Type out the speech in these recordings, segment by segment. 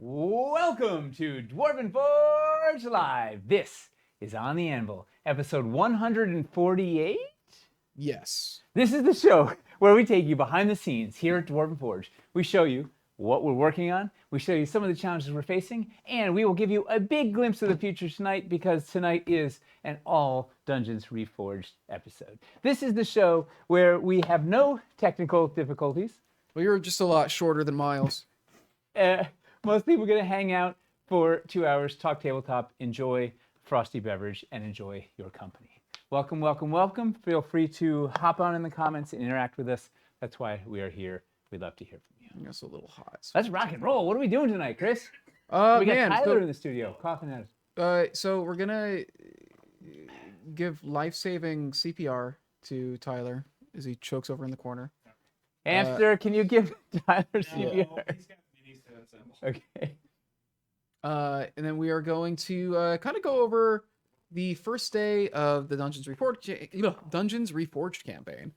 Welcome to Dwarven Forge Live. This is On the Anvil, episode 148. Yes. This is the show where we take you behind the scenes here at Dwarven Forge. We show you what we're working on, we show you some of the challenges we're facing, and we will give you a big glimpse of the future tonight because tonight is an all Dungeons Reforged episode. This is the show where we have no technical difficulties. Well, you're just a lot shorter than Miles. Most people are going to hang out for 2 hours, talk tabletop, enjoy frosty beverage, and enjoy your company. Welcome, welcome, welcome. Feel free to hop on in the comments and interact with us. That's why we are here. We'd love to hear from you. It's a little hot. Let's rock and roll. What are we doing tonight, Chris? We got Tyler in the studio, coughing at us. So we're going to give life-saving CPR to Tyler as he chokes over in the corner. Hamster, can you give Tyler CPR? Okay. And then we are going to kind of go over the first day of the Dungeons Reforged campaign.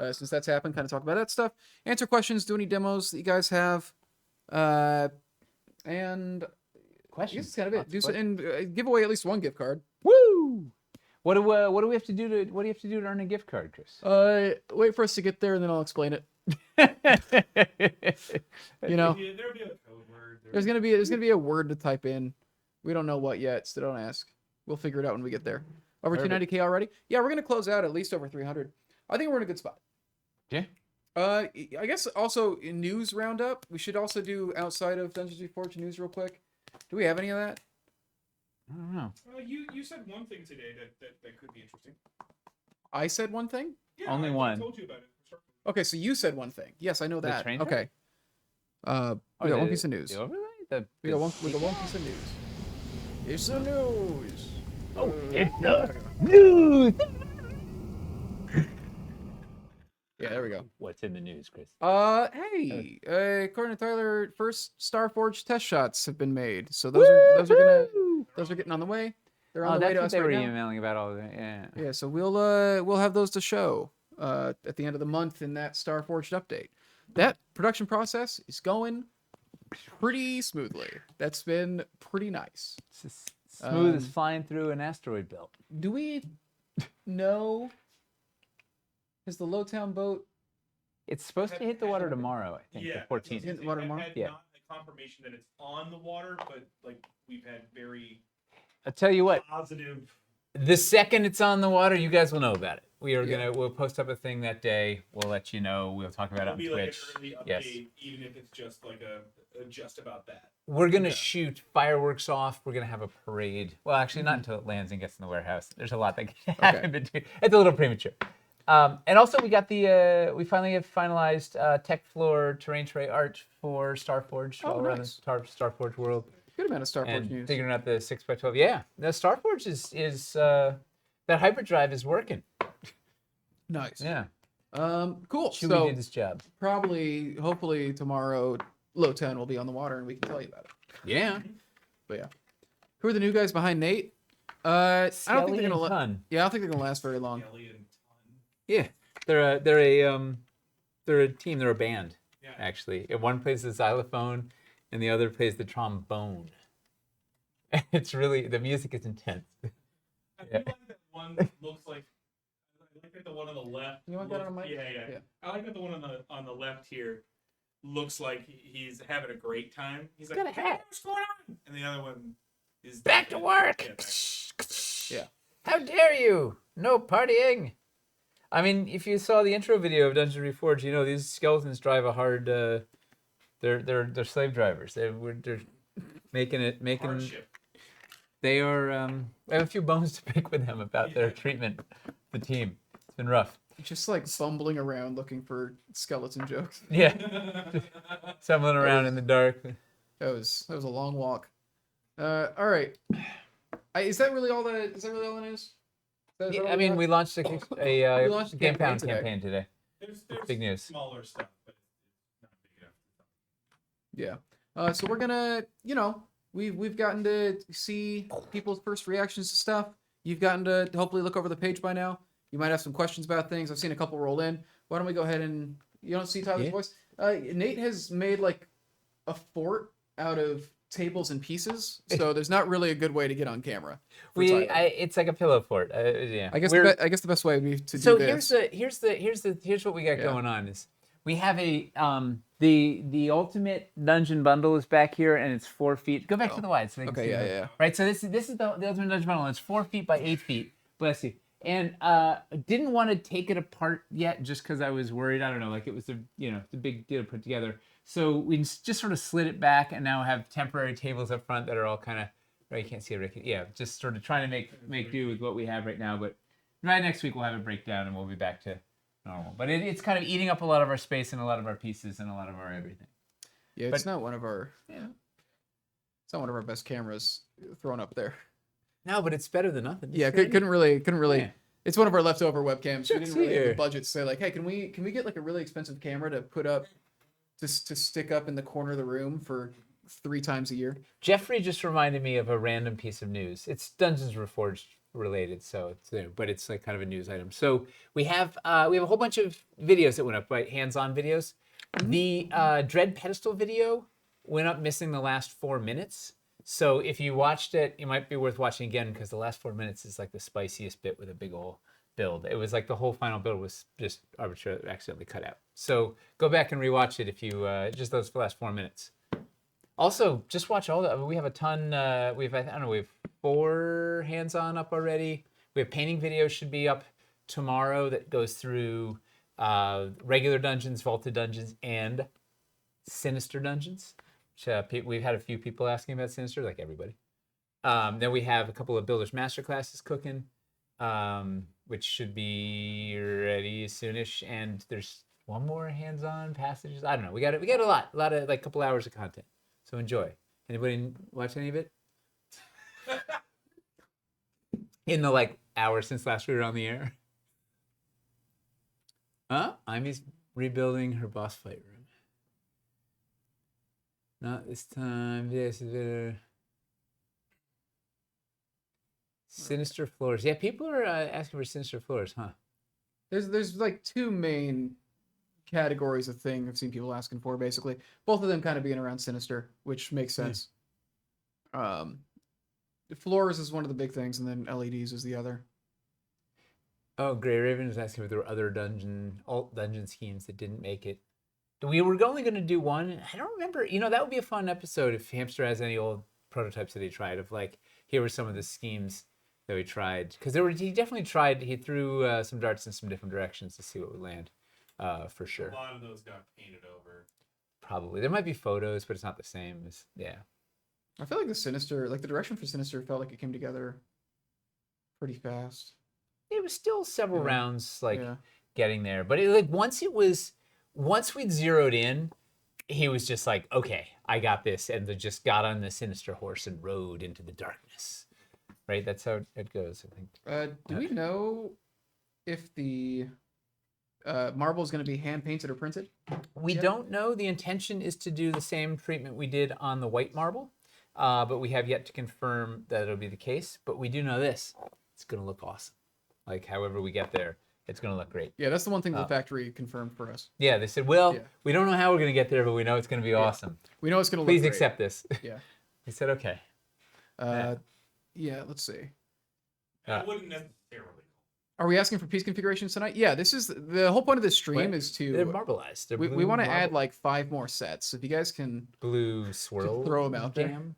Since that's happened, kind of talk about that stuff. Answer questions, do any demos that you guys have. And Questions. that's kind of it. And give away at least one gift card. Woo! What do we have to do to earn a gift card, Chris? Wait for us to get there and then I'll explain it. You know, There'll be a code word. there's gonna be a word to type in. We don't know what yet, so don't ask. We'll figure it out when we get there. Over Perfect. 290K already? Yeah, we're gonna close out at least over 300. I think we're in a good spot. Yeah. I guess also in news roundup, we should also do outside of Dungeons Reforged news real quick. Do we have any of that? I don't know. You said one thing today that could be interesting. I said one thing? Yeah, Only I one. told you about it. Okay, so you said one thing. Yes, I know The that. train Okay. We got one piece of news. The overlay? We got one piece of news. It's the news. Oh, it's the news. Yeah, there we go. What's in the news, Chris? Hey, according to Tyler, first Starforge test shots have been made. So those are getting on the way. They're on the way that's to what us they were right now. emailing about all the yeah. Yeah, so we'll have those to show at the end of the month in that Starforged update. That production process is going pretty smoothly. That's been pretty nice. It's as smooth as Um, flying through an asteroid belt. Do we know? Is the Lowtown boat? It's supposed to hit the water tomorrow, I think, Yeah, the 14th. Hit the water tomorrow? I've had Yeah. not a confirmation that it's on the water, but like we've had very I'll tell you what, positive. the second it's on the water, you guys will know about it. Yeah. We'll post up a thing that day. We'll let you know. We'll talk about it It'll on be Twitch. like an early update, Yes. even if it's just like a just about that. We're gonna shoot fireworks off. We're gonna have a parade. Well, actually, not until it lands and gets in the warehouse. There's a lot that can happen in between. It's a little premature. And also, we got we finally have finalized tech floor terrain tray art for Starforge. Oh, while we're on nice. the Starforge world. Good amount of Starforged And news. figuring out the 6x12. Yeah, the Starforge is that hyperdrive is working. Nice. Yeah, Cool. Chewie So did his job. probably, hopefully tomorrow, Lowtown will be on the water and we can tell you about it. Yeah. But yeah, who are the new guys behind Nate? I don't think Skelly they're gonna. and Ton. Yeah, I don't think they're gonna last very long. Kelly and Ton. Yeah, they're a team. They're a band. Yeah. Actually, and one plays the xylophone, and the other plays the trombone. It's really the music is intense. I Yeah. feel like that one looks like. I like that the one on the left. You want that on looks- mic? Yeah. Yeah. I like that the one on the left here looks like he's having a great time. He's like, got a "Hey, hat." what's going on? And the other one is Back to work. Yeah, back- Yeah. How dare you? No partying. I mean, if you saw the intro video of Dungeons Reforged, you know these skeletons drive a hard. They're slave drivers. They're making. Hardship. They are. I have a few bones to pick with them about their treatment. of The team. It's been rough. Just like fumbling around looking for skeleton jokes. Yeah, stumbling around in the dark. That was a long walk. All right. Is that really all the news? Is that all Yeah, we I mean, got? we launched a We launched a Game campaign Pound today. campaign today. There's Big news. smaller stuff, but it's not big enough. Yeah. So we're gonna, we've gotten to see people's first reactions to stuff. You've gotten to hopefully look over the page by now. You might have some questions about things. I've seen a couple roll in. Why don't we go ahead and you don't see Tyler's Yeah. voice? Nate has made like a fort out of tables and pieces, so there's not really a good way to get on camera. for We, Tyler. it's like a pillow fort. Yeah. I guess We're- I guess the best way would be to so do here's this. here's what we got Yeah. going on is we have a the ultimate dungeon bundle is back here and it's 4 feet. Go back to the wide so they can Okay, see yeah, it. yeah. Right, so this is the ultimate dungeon bundle. It's 4 feet by 8 feet. Bless you. And didn't want to take it apart yet just because I was worried. I don't know, like it was a it's a big deal to put together. So we just sort of slid it back and now have temporary tables up front that are all kind of. Right, you can't see it, Rick. Yeah, just sort of trying to make do with what we have right now. But right next week we'll have a breakdown and we'll be back to normal. But it's kind of eating up a lot of our space and a lot of our pieces and a lot of our everything. Yeah, it's not one of our. Yeah. It's not one of our best cameras thrown up there. No, but it's better than nothing. Yeah, couldn't really. Yeah. It's one of our leftover webcams. We Chuck's didn't really have here. the budget to say like, hey, can we get like a really expensive camera to put up, to stick up in the corner of the room for 3 times a year? Jeffrey just reminded me of a random piece of news. It's Dungeons Reforged related, so it's but it's like kind of a news item. So we have a whole bunch of videos that went up, right? Hands-on videos. The Dread Pedestal video went up missing the last 4 minutes. So if you watched it, it might be worth watching again because the last 4 minutes is like the spiciest bit with a big ol' build. It was like the whole final build was just arbitrarily accidentally cut out. So go back and rewatch it if you just those last 4 minutes. Also, just watch all the. We have a ton. We have 4 hands-on up already. We have painting videos should be up tomorrow that goes through regular dungeons, vaulted dungeons, and sinister dungeons. Which, we've had a few people asking about sinister, like everybody. Then we have a couple of builders masterclasses cooking, which should be ready soonish. And there's one more hands-on passages. I don't know. We got a lot of like couple hours of content. So enjoy. Anybody watch any of it? In the like hour since last we were on the air. Imy's rebuilding her boss fight room. Not this time. This is better. Sinister floors. Yeah, people are asking for sinister floors, huh? There's like 2 main categories of thing I've seen people asking for, basically. Both of them kind of being around sinister, which makes sense. Floors is one of the big things, and then LEDs is the other. Oh, Grey Raven is asking if there were other alt dungeon schemes that didn't make it. We were only going to do one. I don't remember. That would be a fun episode if Hamster has any old prototypes that he tried of like, here were some of the schemes that we tried. Because he definitely tried, he threw some darts in some different directions to see what would land, for sure. A lot of those got painted over. Probably. There might be photos, but it's not the same. Yeah. I feel like the direction for Sinister felt like it came together pretty fast. It was still several rounds, like, Yeah. getting there. But once we'd zeroed in, he was just like, okay, I got this. And they just got on the Sinister horse and rode into the darkness. Right? That's how it goes, I think. Do we know if the marble is going to be hand painted or printed? We don't know. The intention is to do the same treatment we did on the white marble, but we have yet to confirm that it'll be the case. But we do know this. It's going to look awesome. Like, however we get there, it's going to look great. Yeah, that's the one thing the factory confirmed for us. Yeah, they said, well, Yeah. we don't know how we're going to get there, but we know it's going to be awesome. We know it's going to look Please great. accept this. Yeah. He said, okay. Yeah, let's see. I wouldn't necessarily. Are we asking for piece configurations tonight? Yeah, this is the whole point of this stream is They're to marbleized. They're we blue want to marble. add like 5 more sets. So if you guys can blue swirl. throw 'em out there. jam.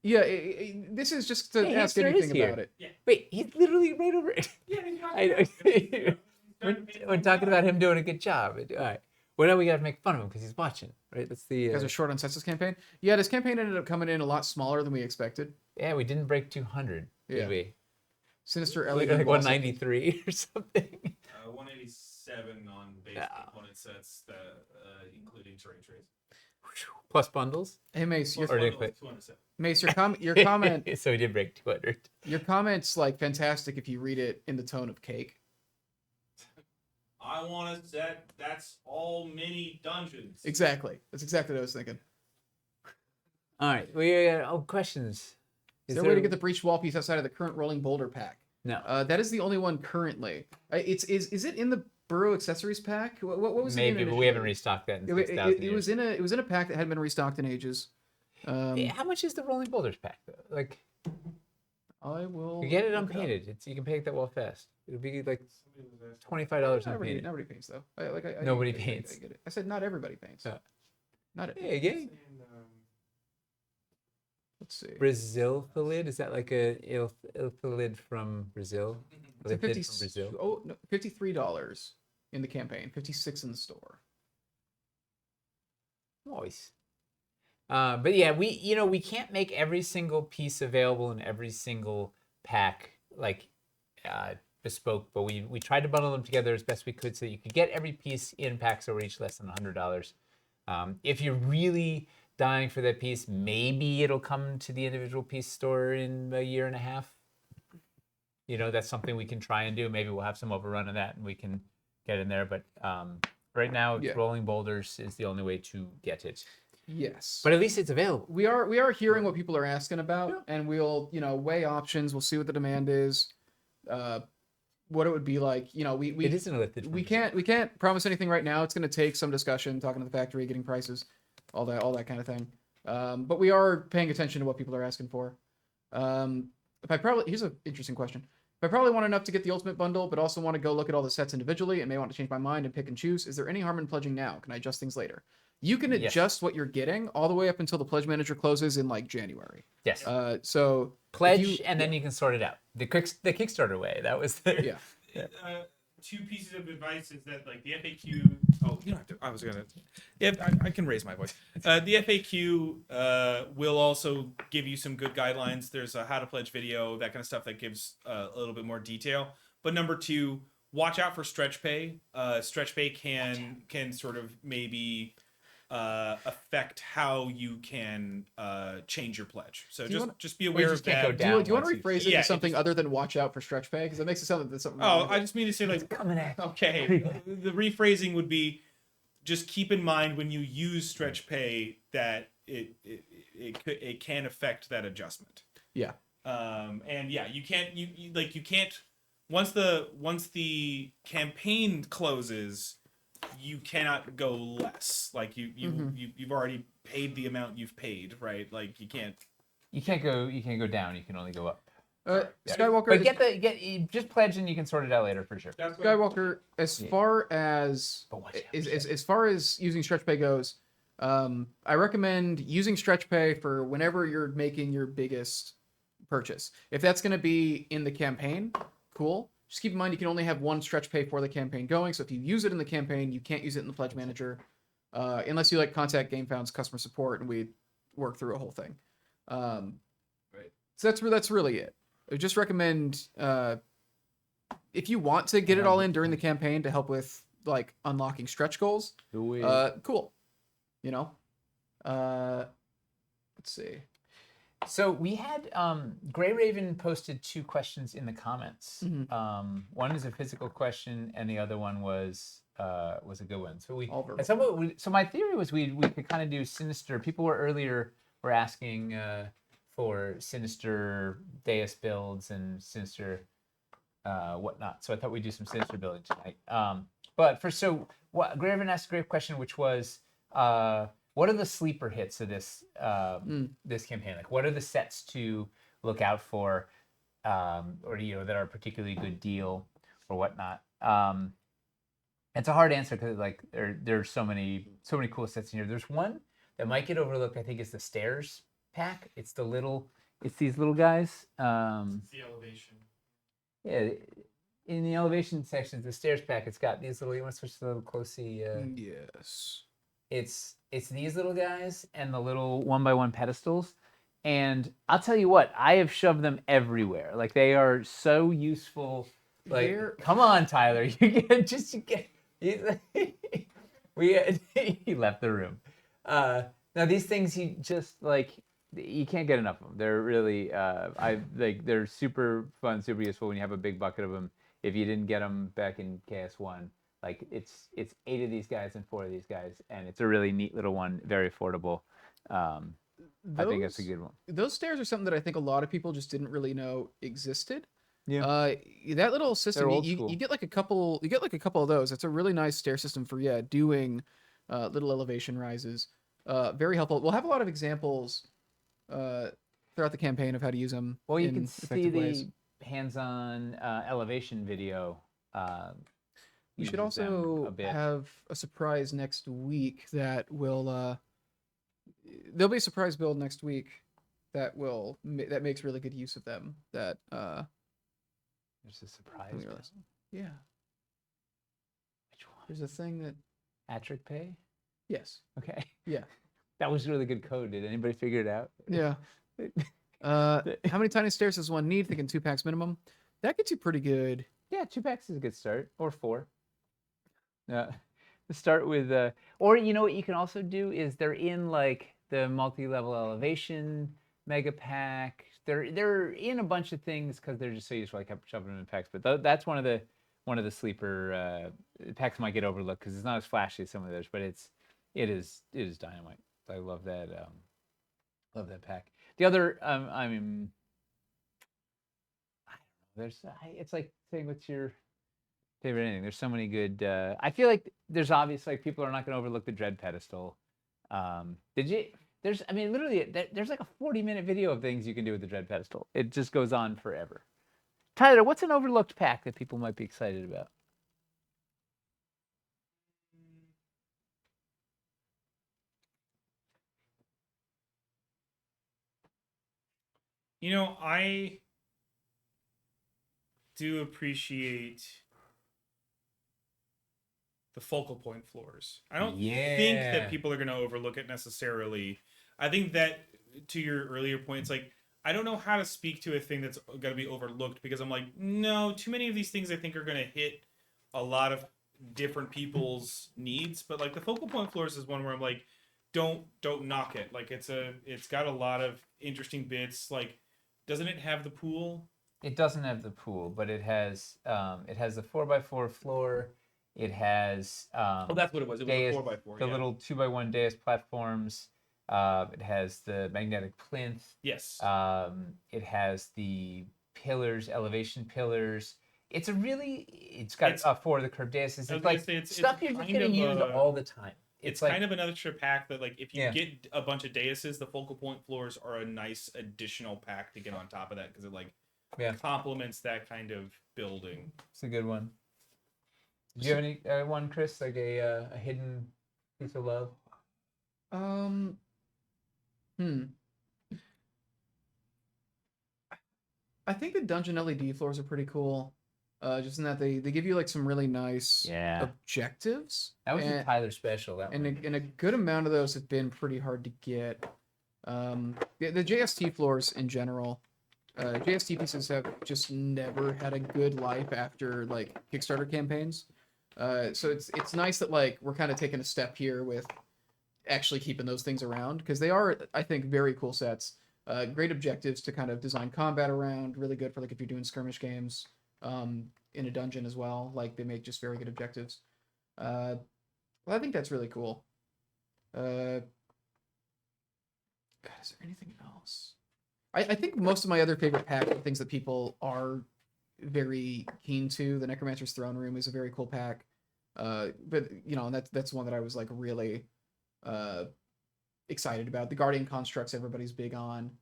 this is just to Hey, ask Hamster is anything here. about it. Wait, he's literally right over it. Yeah, We're talking about him doing a good job. All right. Well, now we got to make fun of him because he's watching, right? That's the. You guys are short on sets this campaign. Yeah, this campaign ended up coming in a lot smaller than we expected. Yeah, we didn't break 200, Yeah. did we? Sinister We LED got like boss- 193 or something. 187 on base Yeah. component sets, including terrain trays. Plus bundles. Hey Mace, your, Or did Bundles, it- 207. Mace, your comment, So we did break 200. your comment's like fantastic if you read it in the tone of cake. I want a set that's all mini dungeons. Exactly. That's exactly what I was thinking. All right. We questions. Is there a way to get the breached wall piece outside of the current rolling boulder pack? No. That is the only one currently. Is it in the Burrow accessories pack. What was it? Maybe, but we haven't restocked that in 6,000 It was in a pack that hadn't been restocked in ages. How much is the Rolling Boulders pack though? Like, I will. you get it look unpainted. You can paint that wall fast. It'll be like $25 Nobody, unpainted. nobody paints though. Nobody paints. I get it. I said not everybody paints. Not it. Yeah, yeah. Let's see. Brazil Thalid? Is that like a Thalid from Brazil? It's like Lifted from Brazil. Oh no, $53 in the campaign. 56 in the store. Nice. But yeah, we can't make every single piece available in every single pack like bespoke, but we tried to bundle them together as best we could so that you could get every piece in packs that were each less than $100. If you're really dying for that piece, maybe it'll come to the individual piece store in a year and a half. That's something we can try and do. Maybe we'll have some overrun of that and we can get in there. But right now, Rolling Boulders is the only way to get it. Yes. But at least it's available. We are hearing what people are asking about, and we'll weigh options. We'll see what the demand is, what it would be like. It isn't a lifted. We can't promise anything right now. It's going to take some discussion, talking to the factory, getting prices, all that kind of thing. But we are paying attention to what people are asking for. Here's an interesting question. If I probably want enough to get the ultimate bundle, but also want to go look at all the sets individually and may want to change my mind and pick and choose, is there any harm in pledging now? Can I adjust things later? You can adjust what you're getting all the way up until the pledge manager closes in like January. Yes. So pledge and then you can sort it out. The Kickstarter way. That was the Two pieces of advice is that like the FAQ. Oh, you don't have to. I was gonna. Yeah, I can raise my voice. The FAQ will also give you some good guidelines. There's a how to pledge video, that kind of stuff that gives a little bit more detail. But number two, watch out for stretch pay. Stretch pay can sort of maybe affect how you can change your pledge. So just be aware of that. Do you want to rephrase it to something other than watch out for stretch pay? Because it makes it sound like there's something wrong with I just mean to say like coming at okay. The rephrasing would be just keep in mind when you use stretch pay that it can affect that adjustment. Yeah. And yeah, you can't once the campaign closes, you cannot go less. Like you've already paid the amount you've paid, right? Like you can't go down. You can only go up. Skywalker, but just pledge and you can sort it out later for sure. Skywalker, as far as using stretch pay goes, I recommend using stretch pay for whenever you're making your biggest purchase. If that's going to be in the campaign, cool. Just keep in mind you can only have one stretch pay for the campaign going. So if you use it in the campaign, you can't use it in the pledge manager, unless you contact GameFound's customer support and we work through a whole thing. Right. So that's really it. I would just recommend if you want to get it all in during the campaign to help with unlocking stretch goals. Cool. Let's see. So we had Gray Raven posted 2 questions in the comments. Mm-hmm. One is a physical question, and the other one was a good one. So so my theory was we could kind of do Sinister. People were asking for Sinister Deus builds and Sinister whatnot. So I thought we'd do some Sinister building tonight. Gray Raven asked a great question, which was. What are the sleeper hits of this this campaign? Like, what are the sets to look out for, or that are a particularly good deal, or whatnot? It's a hard answer because there's so many cool sets in here. There's one that might get overlooked. I think it's the stairs pack. It's these little guys. It's the elevation. Yeah, in the elevation section, the stairs pack. It's got these little. You want to switch to the little closely? Yes. It's these little guys and the little 1x1 pedestals, and I'll tell you what, I have shoved them everywhere. Like they are so useful. Come on, Tyler, he left the room. Now these things you can't get enough of them. They're really they're super fun, super useful when you have a big bucket of them. If you didn't get them back in KS1. It's 8 of these guys and 4 of these guys, and it's a really neat little one, very affordable. I think that's a good one. Those stairs are something that I think a lot of people just didn't really know existed. Yeah. That little system, They're old you school. get like a couple. You get like a couple of those. It's a really nice stair system for doing little elevation rises. Very helpful. We'll have a lot of examples throughout the campaign of how to use them. Well, you in can see effective ways. the hands-on elevation video. We should uses them a also bit. have a surprise next week that will. There'll be a surprise build next week that makes really good use of them. There's a surprise. Let me realize. Yeah, Which one? there's a thing that. Attrick Pay? Yes. Okay. Yeah. That was really good code. Did anybody figure it out? Yeah. How many tiny stairs does one need? Thinking 2 packs minimum. That gets you pretty good. Yeah, 2 packs is a good start, or 4. Start with, or you know what you can also do is they're in like the multi-level elevation mega pack. They're in a bunch of things because they're just so useful. I kept shoving them in packs, but that's one of the sleeper packs might get overlooked because it's not as flashy as some of those, but it is dynamite. I love that pack. The other I mean, I don't know. It's like saying what's your favorite anything. There's so many good. I feel like there's obvious like people are not going to overlook the Dread pedestal. Did you? There's I mean literally there's like a 40-minute video of things you can do with the Dread pedestal. It just goes on forever. Tyler, what's an overlooked pack that people might be excited about? You know, I do appreciate the focal point floors. I don't think that people are going to overlook it necessarily. I think that, to your earlier point, it's like, I don't know how to speak to a thing that's going to be overlooked because I'm like, no, too many of these things I think are going to hit a lot of different people's needs. But like the focal point floors is one where I'm like, don't knock it. Like it's got a lot of interesting bits. Like, doesn't it have the pool? It doesn't have the pool, but it has the 4x4 floor. It has Oh, that's what it was. It was dais, a 4x4. the Yeah. little 2x1 dais platforms. It has the magnetic plinth. Yes. It has the pillars, elevation pillars. It's got 4 of the curved daises. It's like stuff you're just getting used all the time. It's like, kind of an extra pack that, like, if you Yeah. get a bunch of daises, the focal point floors are a nice additional pack to get on top of that because it like complements that kind of building. It's a good one. Do you have any one, Chris? Like a hidden piece of love? I think the dungeon LED floors are pretty cool. Just in that they give you like some really nice objectives. That was a Tyler special. That and one. and a good amount of those have been pretty hard to get. The JST floors in general, JST pieces have just never had a good life after like Kickstarter campaigns. So it's nice that like we're kind of taking a step here with actually keeping those things around because they are, I think, very cool sets. Great objectives to kind of design combat around. Really good for like if you're doing skirmish games in a dungeon as well. Like they make just very good objectives. Well, I think that's really cool. God, is there anything else? I think most of my other favorite packs are things that people are very keen to. The Necromancer's Throne Room is a very cool pack. But you know, that's one that I was like really excited about. The Guardian Constructs everybody's big on.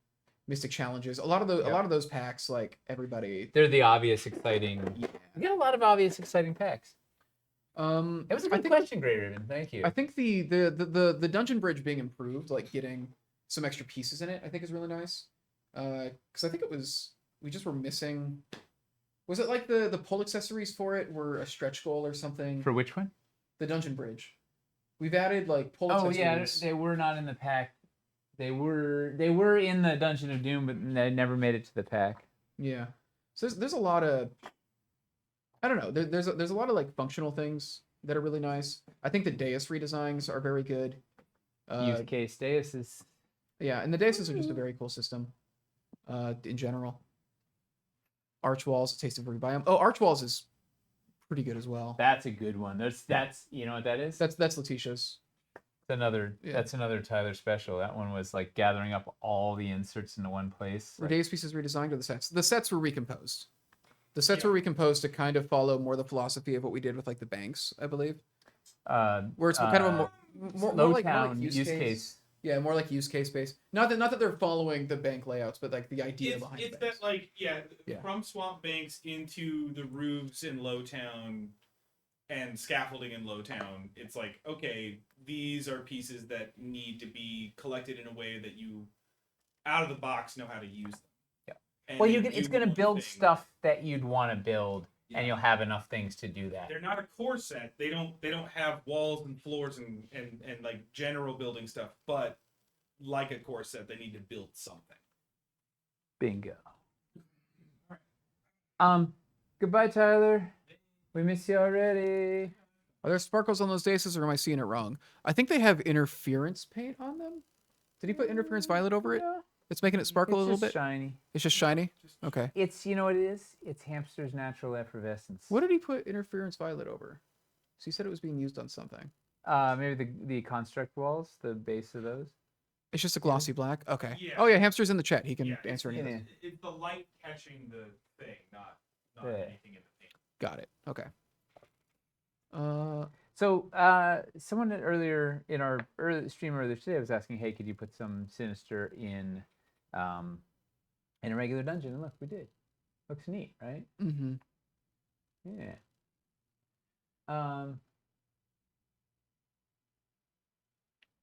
Mystic Challenges. A lot of those packs, like everybody. They're the obvious exciting. Yeah. We got a lot of obvious exciting packs. It was a good question, Grey Ribbon. Thank you. I think the Dungeon Bridge being improved, like getting some extra pieces in it, I think is really nice. Because I think we just were missing. Was it like the pull accessories for it were a stretch goal or something? For which one? The Dungeon Bridge. We've added like pull accessories. They were not in the pack. They were in the Dungeon of Doom, but they never made it to the pack. Yeah. So there's a lot of, I don't know. There's a lot of like functional things that are really nice. I think the dais redesigns are very good. Use case daises. Yeah, and the daises are just a very cool system. In general. Arch Walls, a taste of every biome. Oh, Arch Walls is pretty good as well. That's a good one. That's you know what that is? That's Letitia's. That's another Tyler special. That one was like gathering up all the inserts into one place. Were dais pieces redesigned or the sets? The sets were recomposed. The sets were recomposed to kind of follow more the philosophy of what we did with like the banks, I believe. Where it's kind of a more like Lowtown use use case. case. Yeah, more like use case based. Not that they're following the bank layouts, but like the idea behind It's the banks. that like Yeah. from swamp banks into the roofs in Lowtown and scaffolding in Lowtown. It's like, okay, these are pieces that need to be collected in a way that you out of the box know how to use them. Yeah. And Well, they it's do going to one build thing. stuff that you'd want to build, Yeah. and you'll have enough things to do that. They're not a core set. They don't have walls and floors and like general building stuff, but like a core set, they need to build something. Bingo. Goodbye, Tyler. We miss you already. Are there sparkles on those daces, or am I seeing it wrong? I think they have interference paint on them. Did he put interference violet over it? Yeah. It's making it sparkle It's a little just bit. shiny. It's just shiny. Okay. It's, you know what it is? It's hamster's natural effervescence. What did he put interference violet over? So he said it was being used on something. Maybe the construct walls, the base of those. It's just a glossy black. Okay. Yeah. Oh yeah, hamster's in the chat. He can answer it's, anything. anything. It's the light catching the thing, not Yeah. anything in the paint. Got it. Okay. So someone earlier in our stream earlier today was asking, hey, could you put some sinister in a regular dungeon? And look, we did. Looks neat, right? Mm-hmm. Yeah.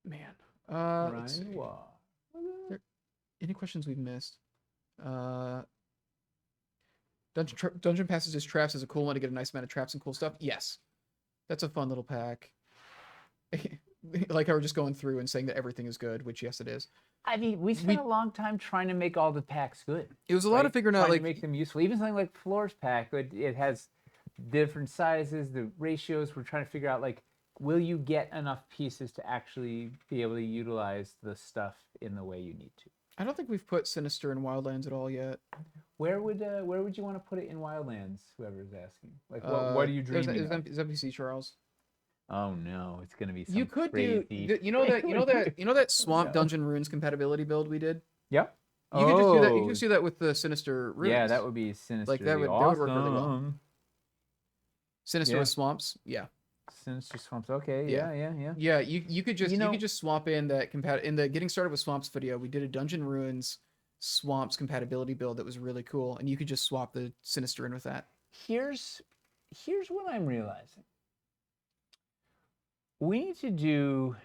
Man. Let's see. Rhinoir. Any questions we've missed? Dungeon passages traps is a cool one to get a nice amount of traps and cool stuff. Yes, that's a fun little pack. Like how we're just going through and saying that everything is good, which yes, it is. I mean, we spent a long time trying to make all the packs good. It was a lot of figuring out trying like to make them useful. Even something like Floor's pack, it has different sizes, the ratios. We're trying to figure out like, will you get enough pieces to actually be able to utilize the stuff in the way you need to? I don't think we've put Sinister in Wildlands at all yet. Where would you want to put it in Wildlands? Whoever's asking, like, what are you dreaming? Is NPC Charles? Oh no, it's gonna be. You could crazy... do. You know that Swamp Dungeon Runes compatibility build we did. Yep. You could just do that. You could just do that with the Sinister Runes. Yeah, that would be Sinister. Like that would work really well. Sinister with swamps. Yeah. Sinister swamps. Okay. Yeah. Yeah. You could just swap in that in the getting started with swamps video. We did a Dungeon Ruins swamps compatibility build that was really cool, and you could just swap the Sinister in with that. Here's what I'm realizing. We need to do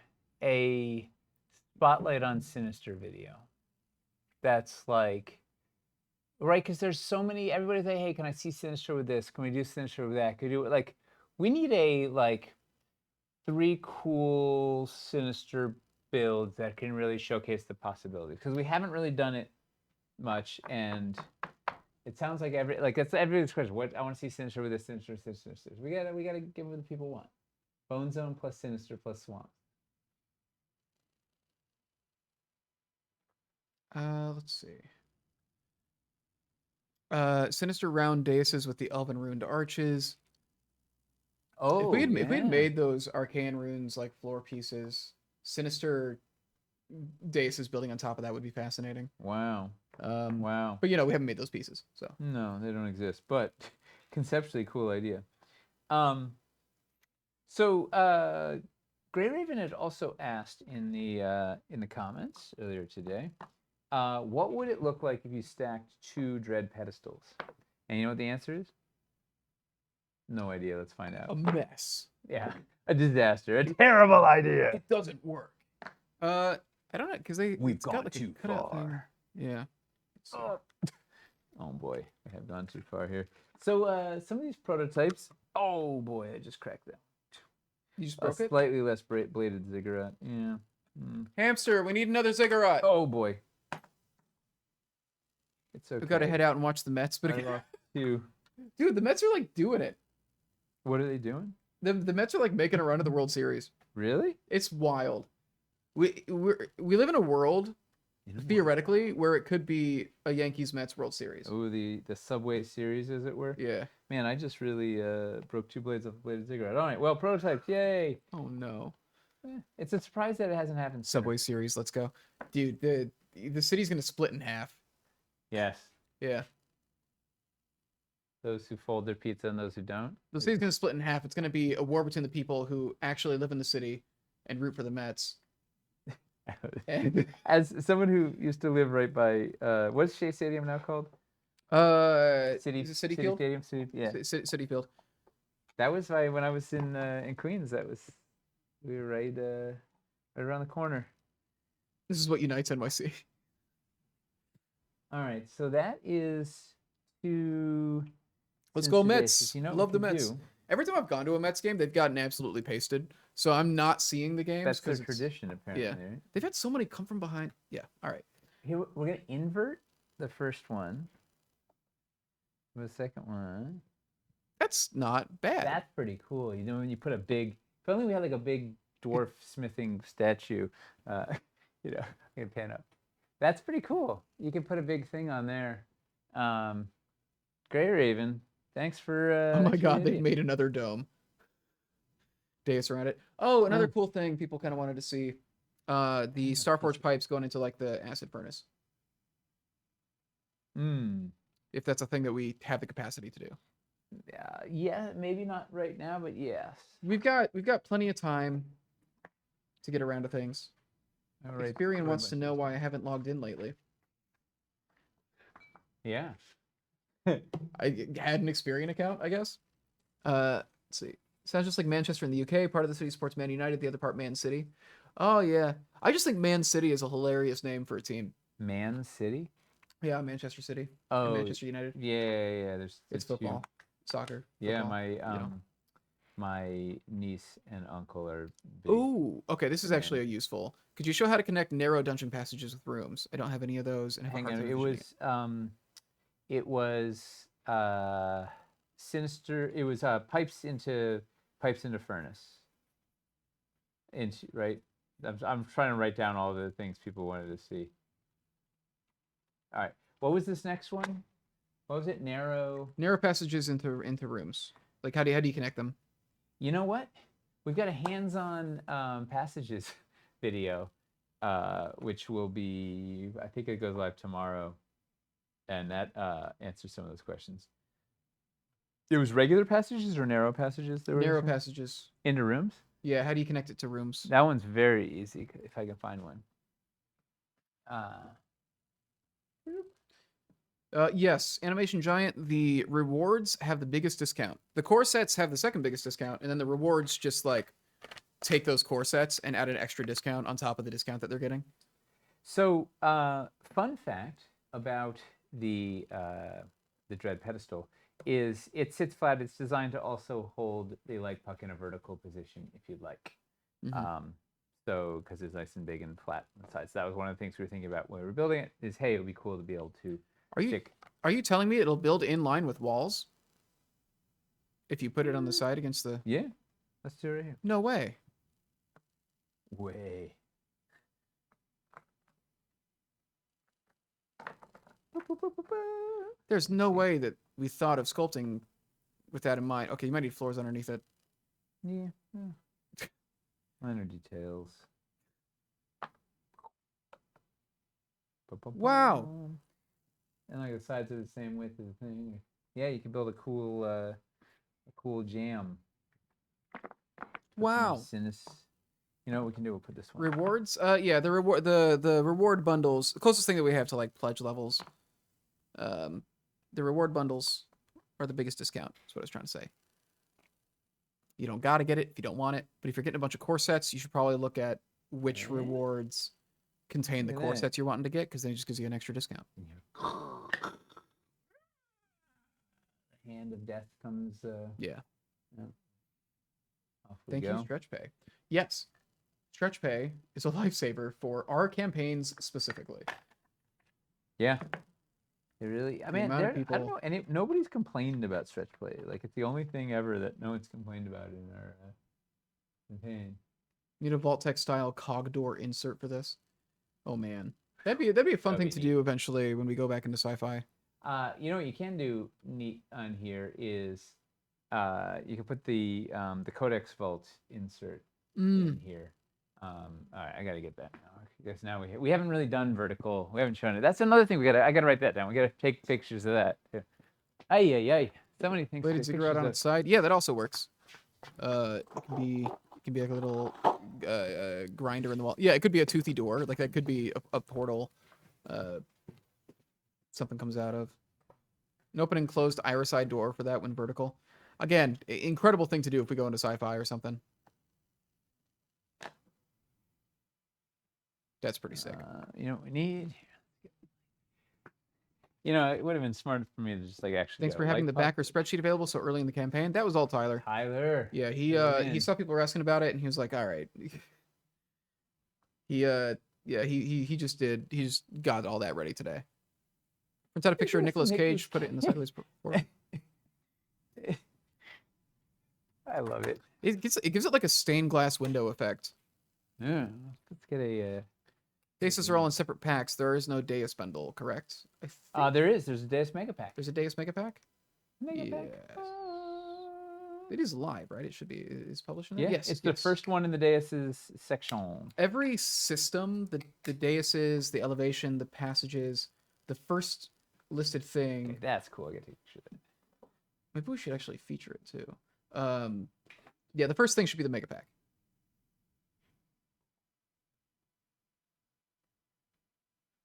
a spotlight on Sinister video. That's like, right? Because there's so many. Everybody's like, hey, can I see Sinister with this? Can we do Sinister with that? Can we do it? Like, we need a like 3 cool Sinister builds that can really showcase the possibilities. Because we haven't really done it much, and it sounds like that's everybody's question. What I want to see Sinister with this, Sinister. We gotta give what the people want. Bone Zone plus Sinister plus Swamp. Let's see. Sinister round daces with the Elven Ruined Arches. Oh, if we had made those Arcane Runes like floor pieces, Sinister daces building on top of that would be fascinating. Wow. Wow. But we haven't made those pieces, so. No, they don't exist. But conceptually, cool idea. So Grey Raven had also asked in the comments earlier today, what would it look like if you stacked 2 dread pedestals? And you know what the answer is? No idea. Let's find out. A mess. Yeah, a disaster. A terrible idea. It doesn't work. I don't know because We've gone too far. Yeah. Oh boy, I have gone too far here. So some of these prototypes. Oh boy, I just cracked that. You just broke it? Slightly less bladed ziggurat. Yeah. Hamster, we need another ziggurat. Oh boy. It's okay. We gotta head out and watch the Mets. But Dude, the Mets are like doing it. what are they doing? The Mets are like making a run at the World Series. Really? It's wild. We live in a world theoretically where it could be a Yankees Mets World Series. Oh, the Subway Series, as it were. Yeah. Man, I just really broke 2 blades off a bladed ziggurat. All right, well, prototypes, yay! Oh no. It's a surprise that it hasn't happened. Subway Series, let's go, dude. The city's gonna split in half. Yes. Yeah. those who fold their pizza and those who don't. The city's going to split in half. It's going to be a war between the people who actually live in the city and root for the Mets. And, As someone who used to live right by what's Shea Stadium now called? City, is it City Field? Stadium. Yeah, City Field. that was when I was in Queens. We were right around the corner. This is what unites NYC. All right, so that is to. Let's go Cincinnati. Mets. You know what Love we the could Mets. do? Every time I've gone to a Mets game, they've gotten absolutely pasted. So I'm not seeing the games. That's their 'cause it's- tradition, apparently. yeah. Right? They've had so many come from behind. Yeah. All right. Here we're gonna invert the first one. The second one. That's not bad. That's pretty cool. You know, when you put a big. If only we had like a big dwarf smithing statue. You know, I can pan up. That's pretty cool. You can put a big thing on there. Gray Raven. Thanks for. Oh my thanks for god, the they idea. made another dome. Dais around it. Oh, another cool thing people kind of wanted to see. The Starforge pipes going into like the acid furnace. If that's a thing that we have the capacity to do. Yeah, maybe not right now, but yes. We've got plenty of time to get around to things. All right. Experian wants to know why I haven't logged in lately. Yeah. I had an Experian account, I guess. Let's see. Sounds just like Manchester in the UK. Part of the city supports Man United, the other part Man City. Oh yeah. I just think Man City is a hilarious name for a team. Man City. Yeah, Manchester City. And Oh, Manchester United. yeah. It's There's football, soccer. Yeah, football, my niece and uncle are big. Ooh, okay. This is actually a useful. Could you show how to connect narrow dungeon passages with rooms? I don't have any of those. And have a Hang hard on, time it envisioning was sinister. It was pipes into furnace. Right. I'm trying to write down all the things people wanted to see. All right. What was this next one? What was it? Narrow. narrow passages into rooms. Like how do you connect them? You know what? We've got a hands-on passages video, which will be, I think it goes live tomorrow, and that answers some of those questions. It was regular passages or narrow passages? Narrow passages. Into rooms? Yeah, how do you connect it to rooms? That one's very easy, if I can find one. Yes, Animation Giant, the rewards have the biggest discount. The core sets have the second biggest discount, and then the rewards just like take those core sets and add an extra discount on top of the discount that they're getting. So, fun fact about the Dread pedestal is it sits flat. It's designed to also hold the light puck in a vertical position if you'd like. So, because it's nice and big and flat on the sides. That was one of the things we were thinking about when we were building it. Is hey, it would be cool to be able to. Are you telling me it'll build in line with walls? If you put it on the side against the... Yeah, let's do it right here. No way. Way. There's no way that we thought of sculpting with that in mind. Okay, you might need floors underneath it. Yeah. Minor details. Wow. And like the sides are the same width as the thing. Yeah, you can build a cool jam. Wow. You know what we can do? We'll put this one. Rewards? Yeah, the reward bundles. The closest thing that we have to like pledge levels. The reward bundles are the biggest discount. That's what I was trying to say. You don't gotta get it if you don't want it, but if you're getting a bunch of core sets, you should probably look at which rewards contain the Look at core that. sets you're wanting to get, because then it just gives you an extra discount. The hand of death comes. Yeah. Off we Thank go. you, Stretch Pay. Yes, Stretch Pay is a lifesaver for our campaigns specifically. Yeah. It really. I The mean, amount of I don't people- know. And nobody's complained about stretch play. Like it's the only thing ever that no one's complained about in our campaign. Need a Vault Tech style cog door insert for this. Oh man, that'd be a fun That'd thing be to neat. do eventually when we go back into sci-fi. You know what you can do neat on here is you can put the Codex Vault insert in here. All right, I gotta get that now. I guess now we haven't really done vertical. We haven't shown it. That's another thing I gotta write that down. We gotta take pictures of that too. Ay. Somebody thinks Bladed the ziggurat pictures on of- its side. Yeah, that also works. It can be like a little grinder in the wall. Yeah, it could be a toothy door. Like that could be a portal. Something comes out of. An open and closed iriside door for that when vertical. Again, incredible thing to do if we go into sci-fi or something. That's pretty sick. you know what we need? You know, it would have been smart for me to just like actually. Thanks get for a having light the backer puck. spreadsheet available so early in the campaign. That was all Tyler. Tyler. Yeah, Get he in. saw people were asking about it and he was like, "All right." He just got all that ready today. Prints out a picture of Nicolas Cage, put it in the sideways portal. I love it. It gives it like a stained glass window effect. Yeah, let's get a. Deises are all in separate packs. There is no Deus bundle, correct? I think There's a Deus Mega Pack. there's a Deus Mega Pack. Mega Pack. Yes. It is live, right? It should be. Is published in there? Yeah, Yes, it's the yes. first one in the Deus's section. Every system, the Deuses, the elevation, the passages, the first listed thing. Okay, that's cool. I get to picture that. Maybe we should actually feature it too. Yeah, the first thing should be the Mega Pack.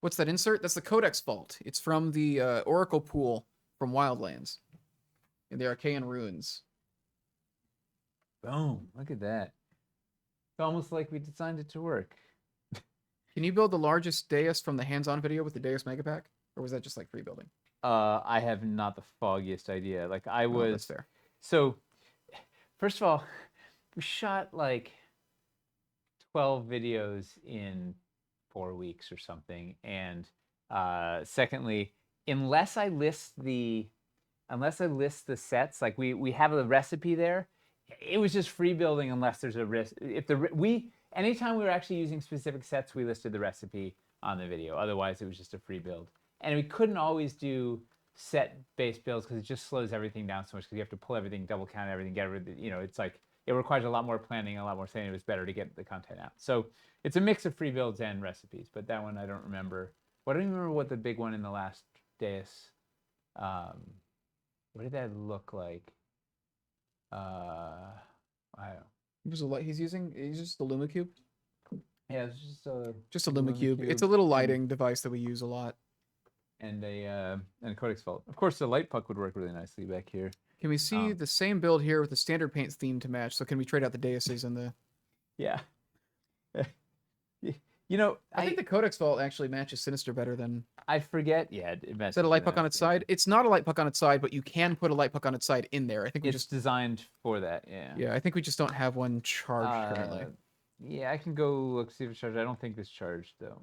What's that insert? That's the Codex Vault. It's from the Oracle Pool from Wildlands in the Archaean Ruins. Boom! Look at that. It's almost like we designed it to work. Can you build the largest Deus from the hands-on video with the Deus Mega Pack? Or was that just like free building? I have not the foggiest idea. Like I Oh, was. that's fair. So, first of all, we shot like 12 videos in 4 weeks or something. And secondly, unless I list the sets, like we have a recipe there, it was just free building unless there's a risk. Anytime we were actually using specific sets, we listed the recipe on the video. Otherwise, it was just a free build. And we couldn't always do set-based builds because it just slows everything down so much because you have to pull everything, double count everything, get everything. You know, it's like it requires a lot more planning, a lot more saying. It was better to get the content out. So it's a mix of free builds and recipes. But that one I don't remember. I don't even remember what the big one in the last Deus. What did that look like? I don't know. He's using just the LumaCube. Yeah, it's Just a LumaCube. It's a little lighting device that we use a lot. and a Codex Vault. Of course, the light puck would work really nicely back here. Can we see the same build here with the standard paint theme to match? So can we trade out the Deuses and the... Yeah. You know, I think the Codex Vault actually matches Sinister better than... I forget. Yeah, Is that a light puck on its side? It's not a light puck on its side, but you can put a light puck on its side in there. I think we It's just... designed for that. Yeah. Yeah, I think we just don't have one charged currently. Yeah, I can go look see if it's charged. I don't think it's charged though.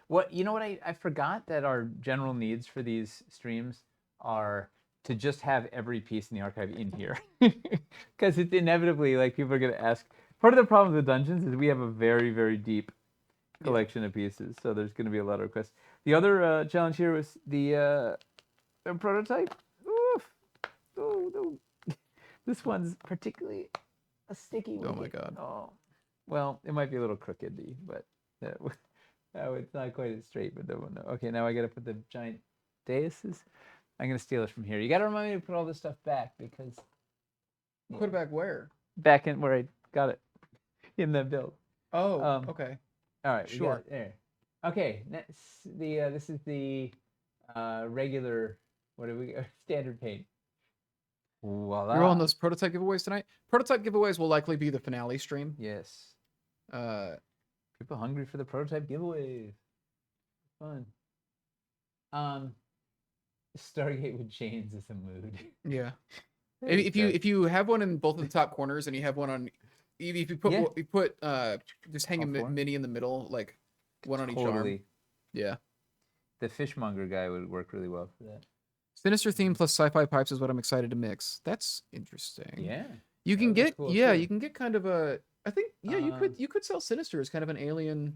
What I forgot that our general needs for these streams are to just have every piece in the archive in here, because it's inevitably like people are gonna ask. Part of the problem with dungeons is we have a very, very deep collection of pieces, so there's going to be a lot of requests. The other challenge here was the prototype. Oof. Oh, no. This one's particularly a sticky one. Oh my god. Oh, well, it might be a little crooked, but it's not quite as straight. But no. Okay, now I got to put the giant deuses. I'm going to steal it from here. You got to remind me to put all this stuff back because. Put it back where? Back in where I got it. In the build. Oh, okay. All right, Sure. we got it there. Okay, this is the regular. What do we standard paint? Voila. You're rolling those prototype giveaways tonight? Prototype giveaways will likely be the finale stream. Yes. Uh, People hungry for the prototype giveaways. Fun. Stargate with chains is a mood. yeah. If you have one in both of the top corners and you have one on, if you put just hang a mini in the middle, like one on each arm. Yeah. The fishmonger guy would work really well for that. Sinister theme plus sci-fi pipes is what I'm excited to mix. That's interesting. Yeah. You can That was get cool, you too. can get kind of a I think you could sell Sinister as kind of an alien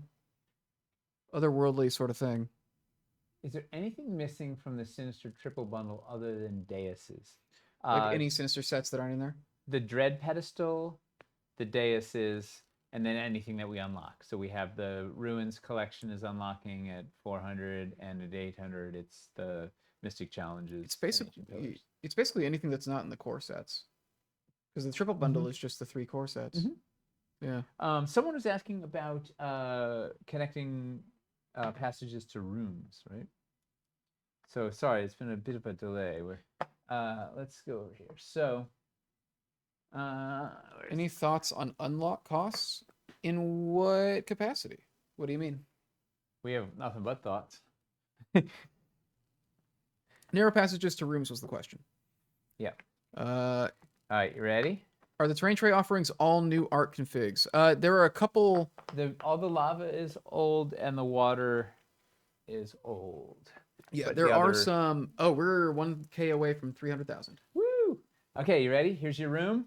otherworldly sort of thing. Is there anything missing from the Sinister triple bundle other than Deuses? Like any Sinister sets that aren't in there? The Dread pedestal, the Deuses, and then anything that we unlock. So we have the Ruins collection is unlocking at 400, and at 800 it's the Mystic challenges. It's and Ancient basically Pillars. anything that's not in the core sets. Because the triple bundle is just the 3 core sets. Yeah. Someone was asking about connecting passages to rooms, right? So sorry, it's been a bit of a delay. Let's go over here. So, Any thoughts on unlock costs? In what capacity? What do you mean? we have nothing but thoughts. Narrow passages to rooms was the question. Yeah. Uh, All right, you ready? are the terrain tray offerings all new art configs? There are a couple. All the lava is old and the water is old. Yeah, But there the are other- some. Oh, we're 1K away from 300,000. Woo! Okay, you ready? Here's your room.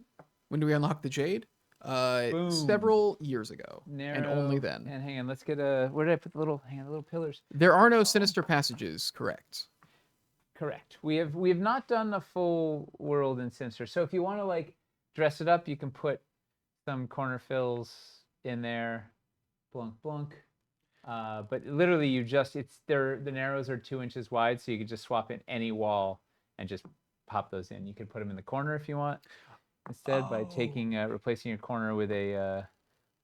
When do we unlock the Jade? Boom. Several years ago, Narrow. and only then. And hang on, let's get a. Where did I put the little? Hang on, the little pillars. There are no sinister passages. Correct. Correct. We have not done a full world in Sinister. So if you want to like dress it up, you can put some corner fills in there, blunk blunk. But literally, the narrows are 2 inches wide, so you can just swap in any wall and just pop those in. You could put them in the corner if you want, instead by replacing your corner with a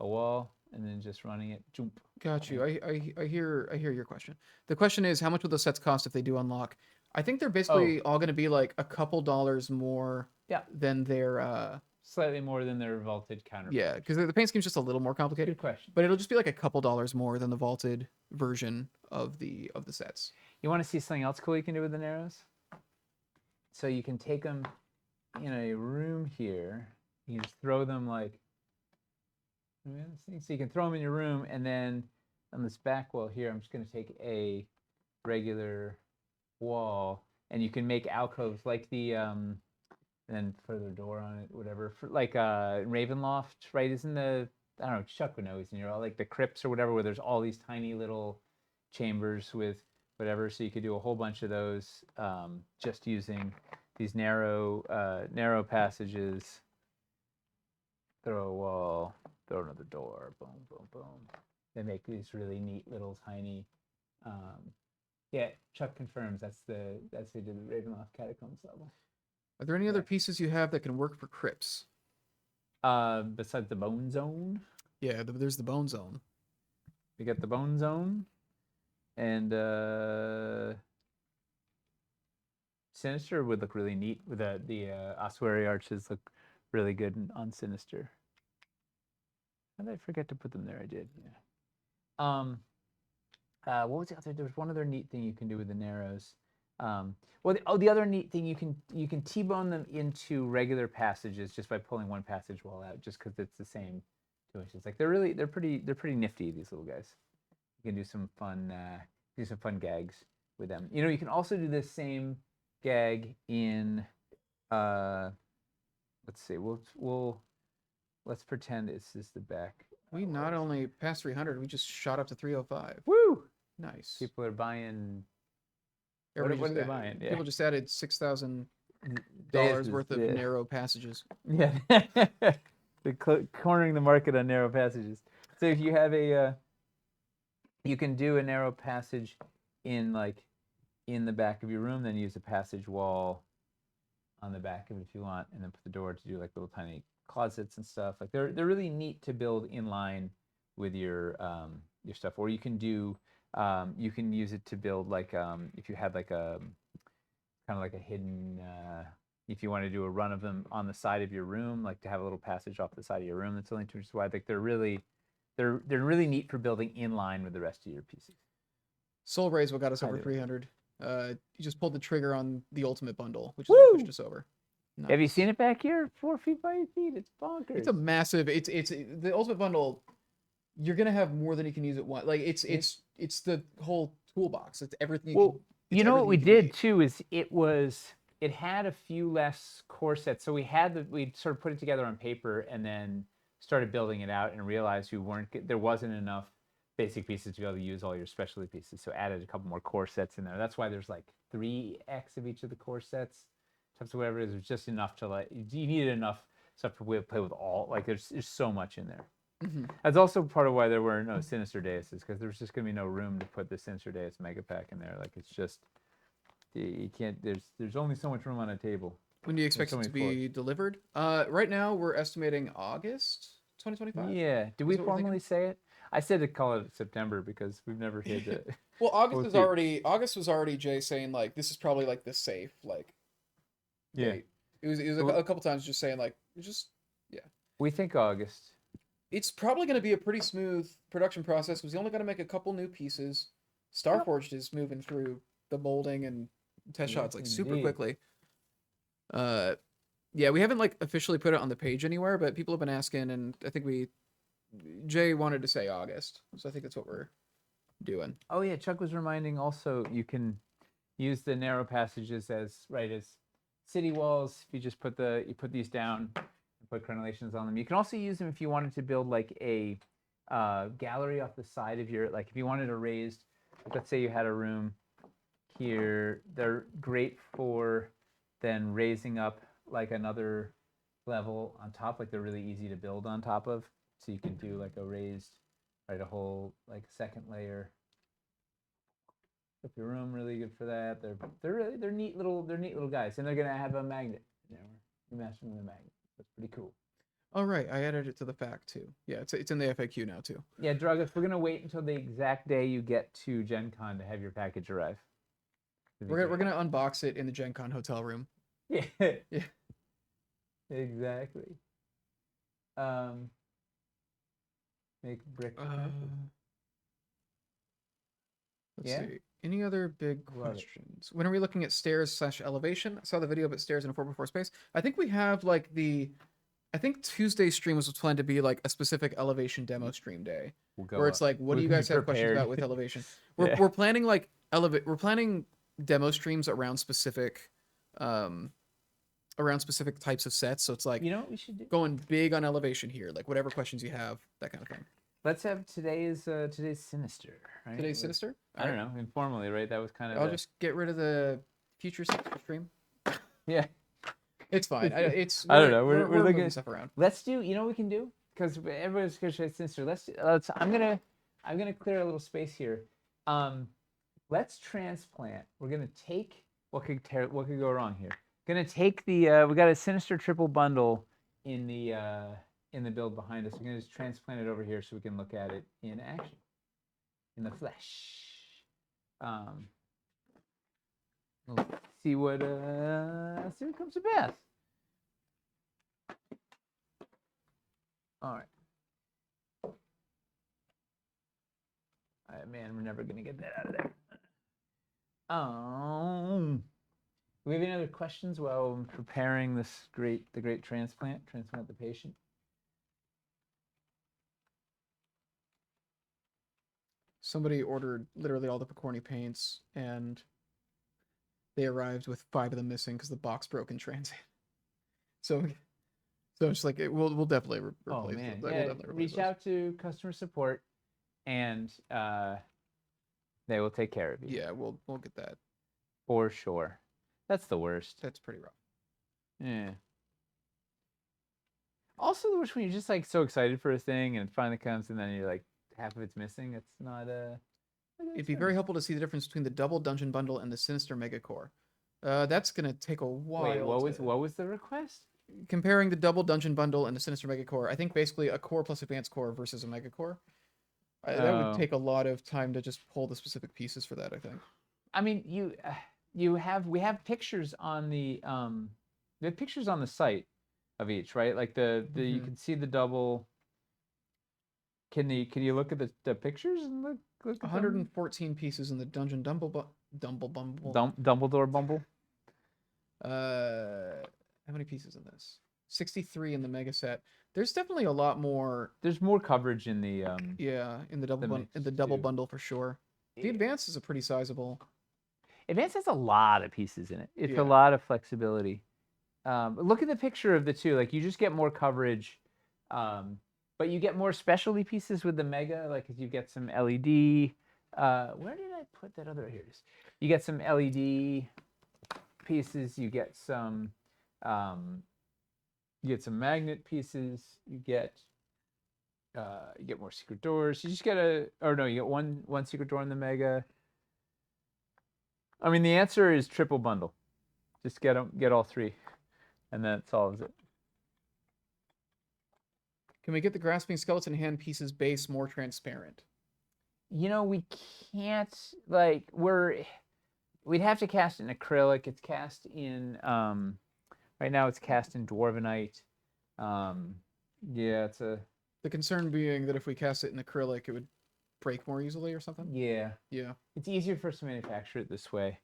wall and then just running it. Jump. Got you. I hear your question. The question is, how much will those sets cost if they do unlock? I think they're basically all going to be like a couple dollars more Yeah. than their Slightly more than their vaulted counterpart. yeah, because the paint scheme's just a little more complicated. Good question. But it'll just be like a couple dollars more than the vaulted version of the sets. You want to see something else cool you can do with the narrows? So you can take them in a room here. You just throw them like. So you can throw them in your room, and then on this back wall here, I'm just going to take a regular wall, and you can make alcoves like the and then further door on it, whatever. For, like Ravenloft, right? Isn't I don't know, Chuck would know, isn't it? Like the crypts or whatever, where there's all these tiny little chambers with whatever. So you could do a whole bunch of those just using these narrow passages. Throw a wall, throw another door, boom, boom, boom. They make these really neat little tiny. Yeah, Chuck confirms that's who did the Ravenloft Catacombs level. Are there any other pieces you have that can work for crypts? Besides the Bone Zone, Yeah, there's the Bone Zone. we got the Bone Zone, and Sinister would look really neat with the ossuary arches look really good on Sinister. How did I forget to put them there? I did. Yeah. What was the other? There was one other neat thing you can do with the narrows. The other neat thing you can T-bone them into regular passages just by pulling one passage wall out, just because it's the same 2 inches. Like they're pretty nifty, these little guys. You can do some fun gags with them. You know, you can also do this same gag in let's see, let's pretend this is the back. We not only passed 300, we just shot up to 305. Woo! Nice. People are buying. Everybody What are they just buying? Yeah. People just added $6,000 Days worth of yeah. narrow passages. Yeah, they're cornering the market on narrow passages. So if you have you can do a narrow passage in the back of your room, then use a passage wall on the back of it if you want, and then put the door to do like little tiny closets and stuff. Like they're really neat to build in line with your stuff. Or you can do you can use it to build like if you had like a kind of like a hidden if you want to do a run of them on the side of your room, like to have a little passage off the side of your room that's only 2 inches wide. Like they're really neat for building in line with the rest of your pieces. Soul Rays what got us over do. 300. You just pulled the trigger on the ultimate bundle, which is Woo! what pushed us over. Have you Nice. seen it back here? 4 feet by 8 feet. It's bonkers. It's a massive. It's the ultimate bundle. You're gonna have more than you can use at once. Like it's the whole toolbox. It's everything. You know what we everything you can did too is it had a few less core sets. So we sort of put it together on paper and then started building it out and realized there wasn't enough basic pieces to be able to use all your specialty pieces. So added a couple more core sets in there. That's why there's like 3x of each of the core sets. Types of whatever it is. It's just enough to you needed enough stuff to play with all. Like there's so much in there. Mm-hmm. That's also part of why there were no Sinister Deises, because there's just going to be no room to put the Sinister Deus Mega Pack in there. Like it's just You can't. There's only so much room on a table. When do you expect so it to many be delivered? Right now we're estimating August 2025. Yeah. Did we Is what we're thinking? formally say it? I said to call it September because we've never hit it. Well, August We'll was see. already Jay saying like this is probably like the safe like Yeah. date. It was Well- a couple times just saying like just We think August. it's probably going to be a pretty smooth production process because you only got to make a couple new pieces. Starforged is moving through the molding and test shots like Yes, super indeed. quickly. Yeah, we haven't like officially put it on the page anywhere, but people have been asking, and I think Jay wanted to say August, so I think that's what we're doing. Oh yeah, Chuck was reminding also you can use the narrow passages as city walls. If you just put these down and put crenellations on them. You can also use them if you wanted to build like a gallery off the side of your, like if you wanted a raised, let's say you had a room here, they're great for then raising up like another level on top, like they're really easy to build on top of. So you can do like a raised, right, a whole like second layer up your room, really good for that. They're neat little guys, and they're gonna have a magnet. You know, you match them with a magnet. That's pretty cool. Oh right, I added it to the fact too. Yeah, it's in the FAQ now too. Yeah, Druggers, we're gonna wait until the exact day you get to Gen Con to have your package arrive. We're gonna unbox it in the Gen Con hotel room. Yeah. Yeah. Exactly. Make brick. Let's Yeah? see. Any other big Love it. questions? When are we looking at stairs/elevation? I saw the video about stairs in a 4x4 space. I think we have like I think Tuesday's stream was planned to be like a specific elevation demo stream day, We'll go where it's up. like, what do We'll you be guys have questions prepared. about with elevation? Yeah. We're planning like we're planning demo streams around specific types of sets. So it's like You know what we should do? going big on elevation here, like whatever questions you have, that kind of thing. Let's have today's sinister. Right? Today's Let's- sinister. I don't know, informally, right? That was kind of. I'll just get rid of the future sinister stream. Yeah. It's fine. It's I don't know. We're We're moving looking stuff around. Let's do. You know what we can do? Because everybody's gonna say sinister. Let's. I'm gonna clear a little space here. Let's transplant. We're gonna take what could go wrong here. Gonna take the. We got a sinister triple bundle in the build behind us. We're gonna just transplant it over here so we can look at it in action, in the flesh. We'll see what comes to pass. All right. Man, we're never gonna get that out of there. Do we have any other questions while I'm preparing the great transplant the patient? Somebody ordered literally all the Picorni paints, and they arrived with 5 of them missing because the box broke in transit. So it's like we'll definitely replace. Oh man, those. We'll yeah. definitely replace Reach those. out to customer support, and they will take care of you. Yeah, we'll get that. For sure. That's the worst. That's pretty rough. Yeah. Also, the worst when you're just like so excited for a thing and it finally comes and then you're like half of it's missing. It's not It'd be very helpful to see the difference between the double dungeon bundle and the Sinister Mega Core. That's gonna take a while. Wait, what was the request? Comparing the double dungeon bundle and the Sinister Mega Core? I think basically a core plus advanced core versus a Mega Core. That would Oh. take a lot of time to just pull the specific pieces for that. I think. I mean, we have pictures on the we have pictures on the site of each, right? Like you Mhm. can see the double. Can you look at the pictures and look at them? 114 pieces in the dungeon Dumbledore Bumble. Dumbledore Bumble. How many pieces in this? 63 in the mega set. There's definitely a lot more. There's more coverage in the Yeah, in the double mix, in the double too. bundle for sure. The advance is a pretty sizable. Advance has a lot of pieces in it. It's Yeah. a lot of flexibility. Look at the picture of the two. Like you just get more coverage, but you get more specialty pieces with the Mega. Like you get some LED. Where did I put that other? Here it is. You get some LED pieces. You get some magnet pieces. You get more secret doors. You just get you get one secret door in the Mega. I mean, the answer is triple bundle. Just get all 3, and that solves it. Can we get the grasping skeleton hand pieces base more transparent? You know, we can't, like, we'd have to cast it in acrylic. It's cast in, right now it's cast in Dwarvenite. Yeah, it's a, The concern being that if we cast it in acrylic, it would break more easily or something. yeah. Yeah. It's easier for us to manufacture it this way.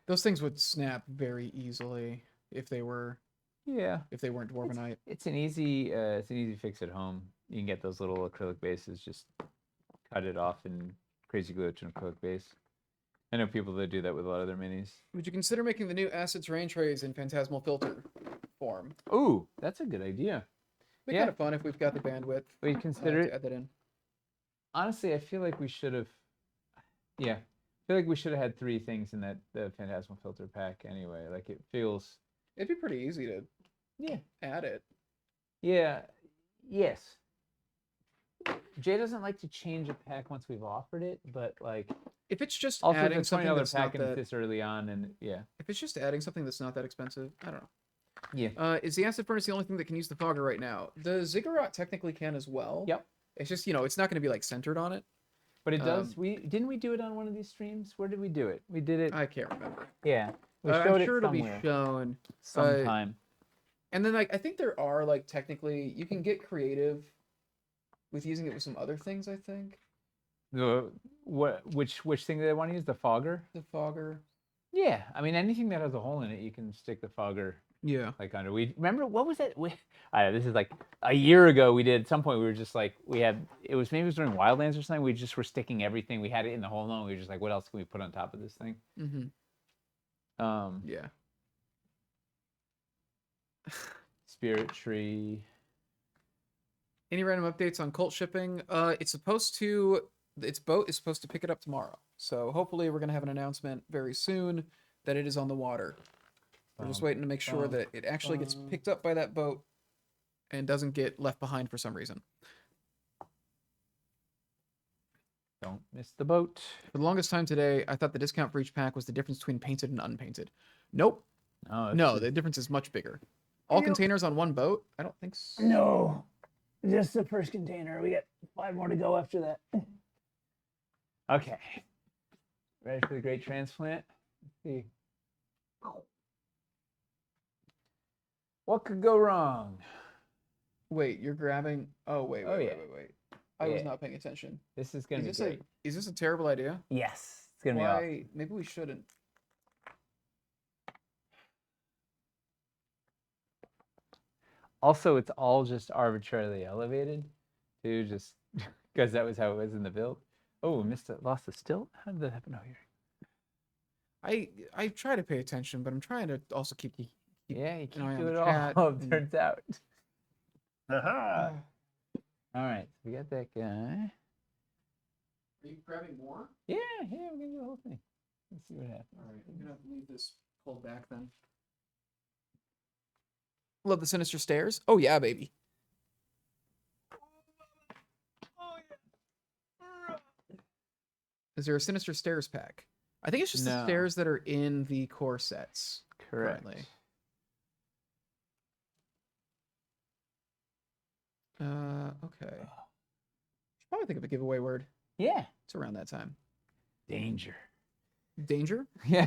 Those things would snap very easily if they weren't dwarvenite. It's an easy fix at home. You can get those little acrylic bases, just cut it off and crazy glue it to an acrylic base. I know people that do that with a lot of their minis. Would you consider making the new acid terrain trays in phantasmal filter form? Ooh, that's a good idea. It'd be Yeah. kind of fun if we've got the bandwidth We'd consider to it. add that in. Honestly, I feel like we should have. Yeah, I feel like we should have had 3 things in the Phantasmal Filter pack anyway. Like it feels. It'd be pretty easy to add it. Yeah. Yes. Jay doesn't like to change a pack once we've offered it, but like If it's just also adding the something $20 that's not pack and that, this early on, and yeah. if it's just adding something that's not that expensive, I don't know. Yeah. Is the acid furnace the only thing that can use the fogger right now? The ziggurat technically can as well. Yep. It's just it's not going to be like centered on it. But it does. Didn't we do it on one of these streams? Where did we do it? We did it. I can't remember. Yeah. We I'm showed sure it it'll be somewhere. shown. Sometime. And then like I think there are like technically you can get creative with using it with some other things. I think Which thing do they want to use? The fogger? the fogger. Yeah. I mean, anything that has a hole in it, you can stick the fogger Yeah. like under. We remember what was that? This is like a year ago. We did at some point. We were just like it was during Wildlands or something. We just were sticking everything. We had it in the hole, and we were just like, what else can we put on top of this thing? Mm-hmm. Yeah. Spirit tree. Any random updates on cult shipping? Its boat is supposed to pick it up tomorrow. So hopefully we're gonna have an announcement very soon that it is on the water. We're just waiting to make sure that it actually gets picked up by that boat and doesn't get left behind for some reason. Don't miss the boat. For the longest time today, I thought the discount for each pack was the difference between painted and unpainted. Nope. Oh, No, the difference is much bigger. All containers on one boat? I don't think so. No, just the first container. We got 5 more to go after that. Okay. Ready for the great transplant? Let's see. What could go wrong? Wait, you're grabbing. Oh, wait. Oh, yeah. Wait. I was Yeah. not paying attention. This is gonna be Is great. this a terrible idea? Yes, it's gonna be awesome. Why? Maybe we shouldn't. Also, it's all just arbitrarily elevated, too, just because that was how it was in the build. Oh, lost the stilt? How did that happen? Oh, here. I try to pay attention, but I'm trying to also keep Yeah, you an can't eye on do it the all, chat and- turns out. All right, so we got that guy. Are you grabbing more? Yeah, we're gonna do the whole thing. Let's see what happens. All right, I'm gonna leave this pulled back then. Love the sinister stairs. Oh yeah, baby. Is there a sinister stairs pack? I think it's just the No. stairs that are in the core sets. Correct. Currently. Okay. Should probably think of a giveaway word. Yeah. It's around that time. Danger. Danger? Yeah.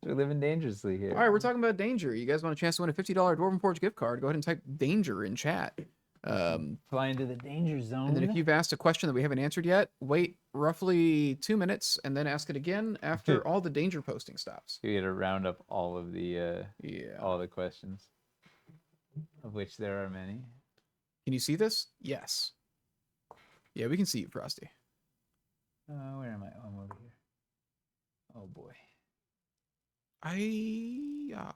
We're living dangerously here. All right, we're talking about danger. You guys want a chance to win a $50 Dwarven Forge gift card? Go ahead and type danger in chat. Fly into the danger zone. And then if you've asked a question that we haven't answered yet, wait roughly 2 minutes and then ask it again after all the danger posting stops. you get to round up all of the Yeah. all the questions, of which there are many. Can you see this? Yes. Yeah, we can see you, Frosty. Where am I? Oh, I'm over here. Oh boy. Yeah.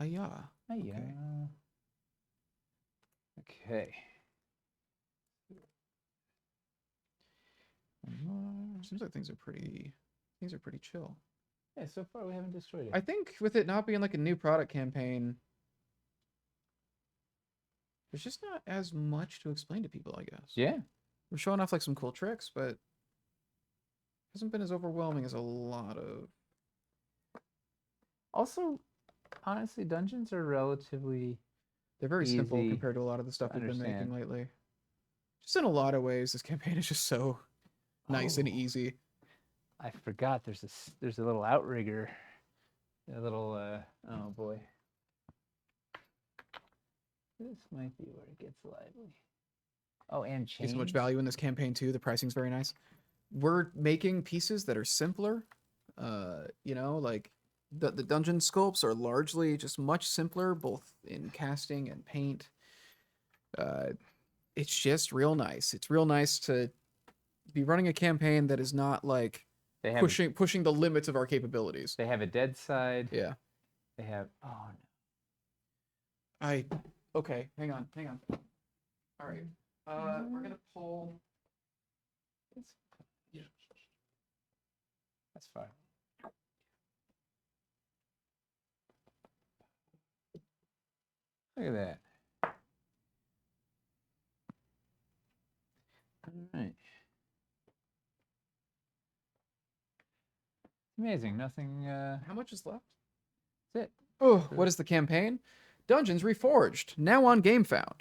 Hiya. Okay. One more. Seems like things are pretty chill. Yeah, so far we haven't destroyed it. I think with it not being like a new product campaign, there's just not as much to explain to people, I guess. Yeah. We're showing off like some cool tricks, but hasn't been as overwhelming as a lot of. Also, honestly, dungeons are relatively They're very simple easy compared to a lot of the stuff to we've been making understand. lately. Just in a lot of ways, this campaign is just so nice and Oh. easy. I forgot there's a little outrigger. A little oh boy. This might be where it gets lively. Oh, and There's so much chains. value in this campaign too. The pricing's very nice. We're making pieces that are simpler. Like the dungeon sculpts are largely just much simpler, both in casting and paint. It's just real nice. It's real nice to be running a campaign that is not like They have pushing the limits of our capabilities. they have a dead side. Yeah. They have oh Okay, hang on. All right. We're gonna pull. no. That's fine. Look at that. All right. Amazing. Nothing. How much is left? That's it. Oh, what is the campaign? Dungeons Reforged, now on GameFound.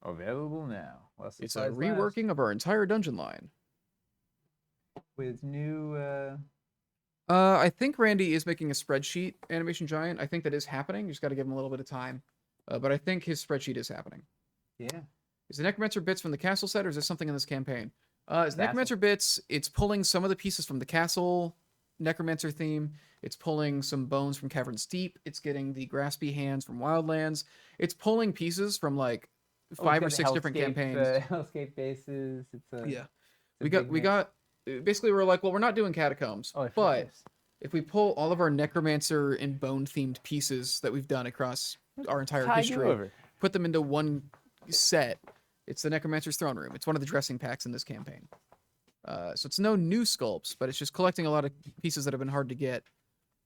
Available now. While It's a supplies last. reworking of our entire dungeon line. With new. I think Randy is making a spreadsheet, Animation Giant. I think that is happening. You just got to give him a little bit of time. But I think his spreadsheet is happening. Yeah. Is the Necromancer bits from the castle set, or is there something in this campaign? Is the Necromancer Castle. bits, it's pulling some of the pieces from the castle Necromancer theme. It's pulling some bones from Cavern's Deep. It's getting the graspy hands from Wildlands. It's pulling pieces from like Oh, 5 or it's got 6 the different Hellscape, campaigns. Hellscape bases. It's a. Yeah. It's a We big got basically we're like, well, we're not doing catacombs, Oh, I forgot but this. if we pull all of our necromancer and bone themed pieces that we've done across our entire Tide you history, over. put them into one set, it's the necromancer's throne room. It's one of the dressing packs in this campaign. So it's no new sculpts, but it's just collecting a lot of pieces that have been hard to get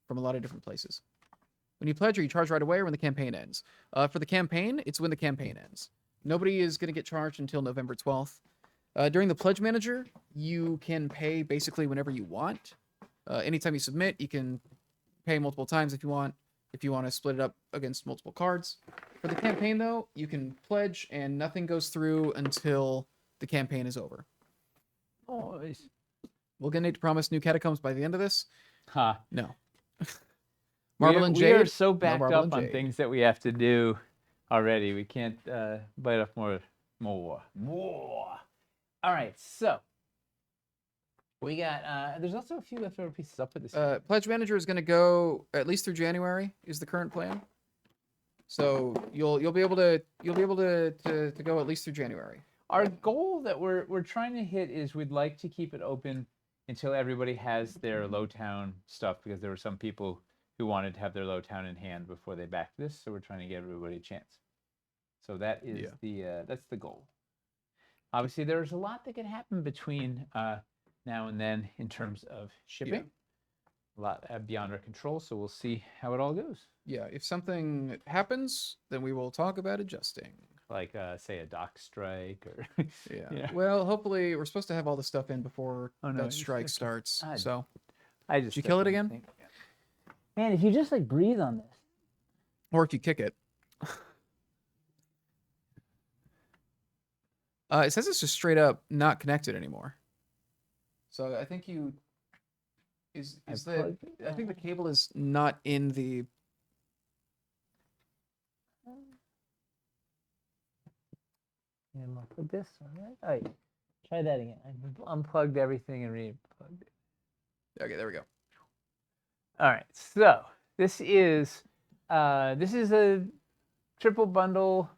from a lot of different places. When you pledge, or you charge right away, or when the campaign ends. For the campaign, it's when the campaign ends. Nobody is going to get charged until November 12th. During the pledge manager, you can pay basically whenever you want. Anytime you submit, you can pay multiple times if you want. If you want to split it up against multiple cards. For the campaign, though, you can pledge and nothing goes through until the campaign is over. Oh, We're gonna need to promise new catacombs by the end of this. huh. No. Marble and We are Jade. so No backed Marble up and on Jade. things that we have to do already. We can't bite off more. All right, so we got. There's also a few leftover pieces. I'll put this. Pledge manager is gonna go at least through January. Is the current plan. So you'll be able to go at least through January. Our goal that we're trying to hit is we'd like to keep it open until everybody has their Lowtown stuff, because there were some people who wanted to have their Lowtown in hand before they backed this. So we're trying to give everybody a chance. So that is that's the goal. Obviously, there's a lot that can happen between now and then in terms of shipping. A lot beyond our control, so we'll see how it all goes. Yeah, if something happens, then we will talk about adjusting. Like, say, a dock strike or. Yeah. Well, hopefully, we're supposed to have all the stuff in before Oh, no, that it's strike okay. starts. I- So, I just. Did you kill it again? Man, if you just like breathe on this. or if you kick it. It says it's just straight up not connected anymore. So I think you is I the plugged it I think the down. cable is not in the. Yeah, like this. All right. All right. Try that again. I unplugged everything and re-plugged it. Okay, there we go. All right. So this is a triple bundle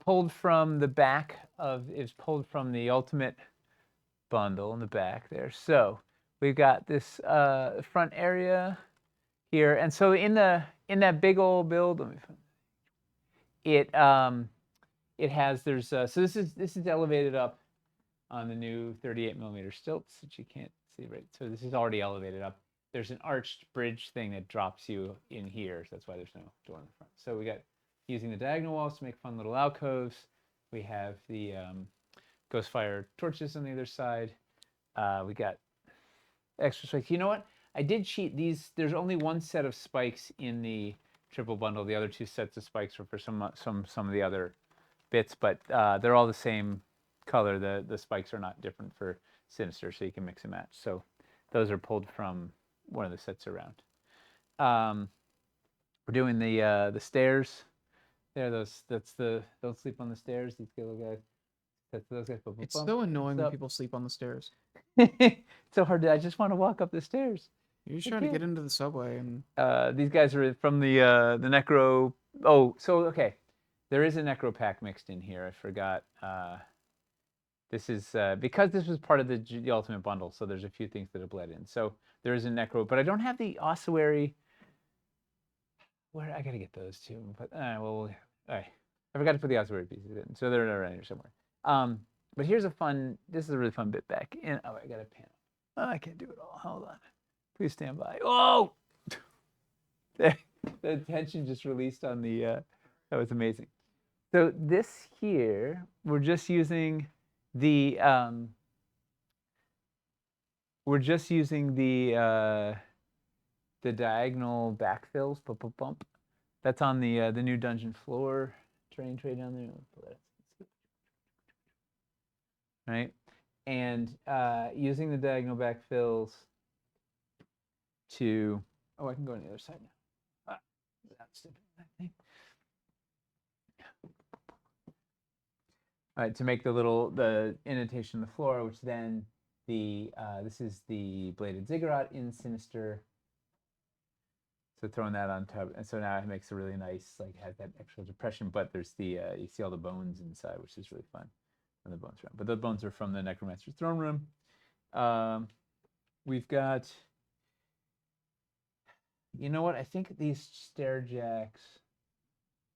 pulled from the back of is pulled from the ultimate bundle in the back there. So we've got this front area here, and so in that big old build, let me find it has so this is elevated up on the new 38mm stilts that you can't see right. So this is already elevated up. There's an arched bridge thing that drops you in here, so that's why there's no door in the front. So we got using the diagonal walls to make fun little alcoves. We have the ghost fire torches on the other side. We got extra spikes. You know what? I did cheat these. There's only one set of spikes in the triple bundle. The other two sets of spikes were for some of the other bits, but they're all the same color. The spikes are not different for Sinister, so you can mix and match. So those are pulled from one of the sets around. We're doing the stairs. There, don't sleep on the stairs. These little guys. That's those guys. It's so annoying when up. people sleep on the stairs. It's so hard. I just want to walk up the stairs. You're just trying to get into the subway, and These guys are from the Necro. Oh, so okay, there is a Necro pack mixed in here. I forgot. This is because this was part of the Ultimate Bundle, so there's a few things that have bled in. So there is a Necro, but I don't have the ossuary. Where I gotta get those too. But well, all right. I forgot to put the ossuary pieces in, so they're around here somewhere. But here's a fun. This is a really fun bit back. And oh, I got a panel. Oh, I can't do it all. Hold on. Please stand by. Oh, the tension just released on the. That was amazing. So this here, we're just using the. We're just using the diagonal backfills. Bump, bump, bump. That's on the new dungeon floor terrain tray down there. Right, and using the diagonal backfills to. Oh, I can go on the other side now. That's that thing. All right, to make the indentation in the floor, which then this is the bladed ziggurat in Sinister. So throwing that on top, and so now it makes a really nice, like, has that extra depression, but there's the you see all the bones inside, which is really fun. And the bones around, but the bones are from the Necromancer's throne room. We've got. You know what? I think these stair jacks.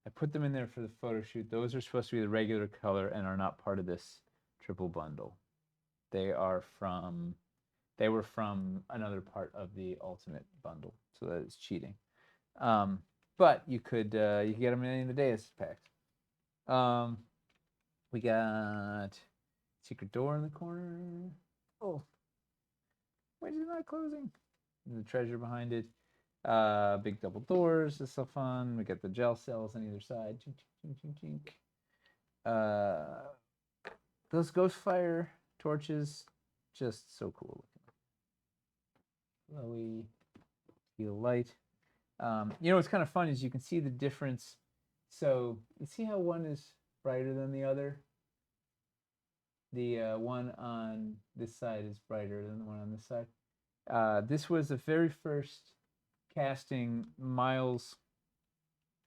I put them in there for the photo shoot. Those are supposed to be the regular color and are not part of this triple bundle. They were from another part of the Ultimate Bundle, so that is cheating. But you could get them in any of the Deus packs. We got secret door in the corner. Oh, why is it not closing? And the treasure behind it. Big double doors. This is so fun. We got the gel cells on either side. Chink, chink, chink, chink. Those ghost fire torches, just so cool looking. Glowy, feel light. You know what's kind of fun is you can see the difference. So you see how one is brighter than the other. The one on this side is brighter than the one on this side. This was the very first casting. Miles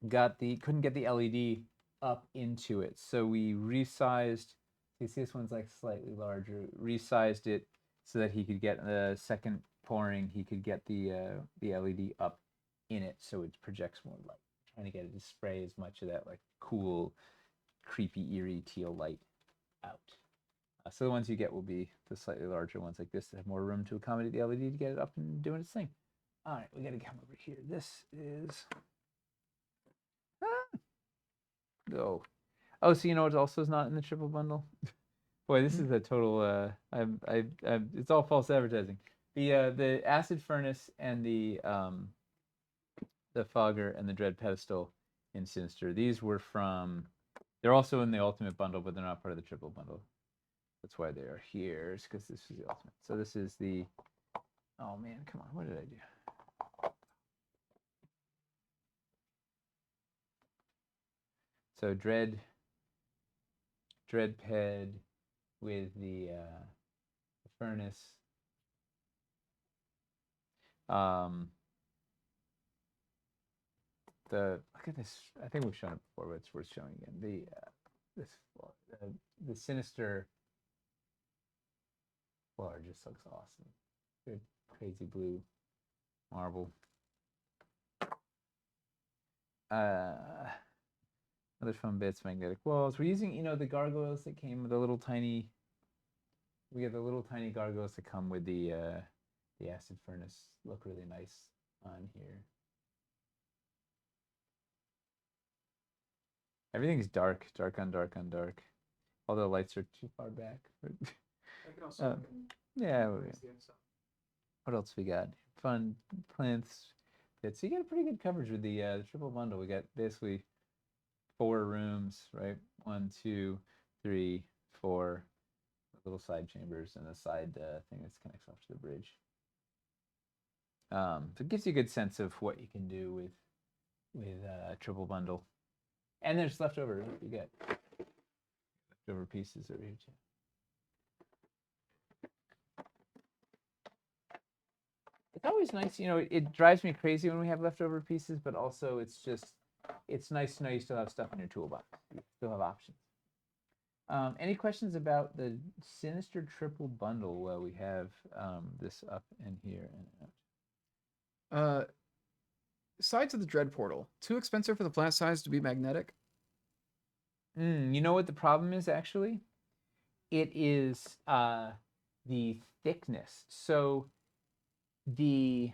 couldn't get the LED up into it, so we resized. You see this one's like slightly larger. Resized it so that he could get the second pouring. He could get the LED up in it, so it projects more light. Trying to get it to spray as much of that like cool, creepy, eerie teal light out. So the ones you get will be the slightly larger ones like this that have more room to accommodate the LED to get it up and doing its thing. All right, we got to come over here. This is. Oh, so you know what also is not in the triple bundle? Boy, this is a total. It's all false advertising. The acid furnace and the fogger and the dread pedestal in Sinister. These were from. They're also in the Ultimate Bundle, but they're not part of the triple bundle. That's why they are here, because this is the Ultimate. So this is the. Oh man, come on! What did I do? So dread ped with the furnace. Look at this. I think we've shown it before, but it's worth showing again. The Sinister floor just looks awesome. Good crazy blue marble. Other fun bits, magnetic walls. We're using, the gargoyles that came with the little tiny. We have the little tiny gargoyles that come with the acid furnace. Look really nice on here. Everything's dark on dark on dark. All the lights are too far back. Uh, yeah. What else we got? Fun plinths. So you get a pretty good coverage with the triple bundle. We got basically 4 rooms, right? 1, 2, 3, 4 little side chambers and a side thing that connects off to the bridge. So it gives you a good sense of what you can do with triple bundle. And there's leftover. You get leftover pieces over here too. It's always nice, it drives me crazy when we have leftover pieces, but also it's nice to know you still have stuff in your toolbox. You still have options. Any questions about the Sinister triple bundle while we have this up in here and out? Sides of the Dread Portal. Too expensive for the flat size to be magnetic? You know what the problem is, actually? It is the thickness. So this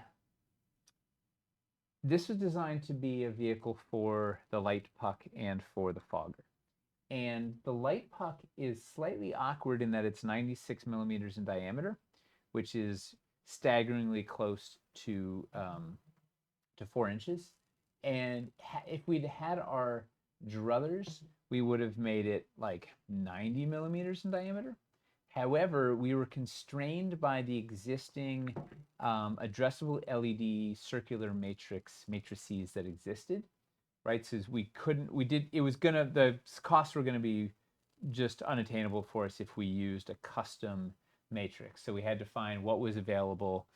was designed to be a vehicle for the light puck and for the fogger. And the light puck is slightly awkward in that it's 96 millimeters in diameter, which is staggeringly close to 4 inches. And if we'd had our druthers, we would have made it like 90 millimeters in diameter. However, we were constrained by the existing addressable LED circular matrices that existed, right? So the costs were gonna be just unattainable for us if we used a custom matrix. So we had to find what was available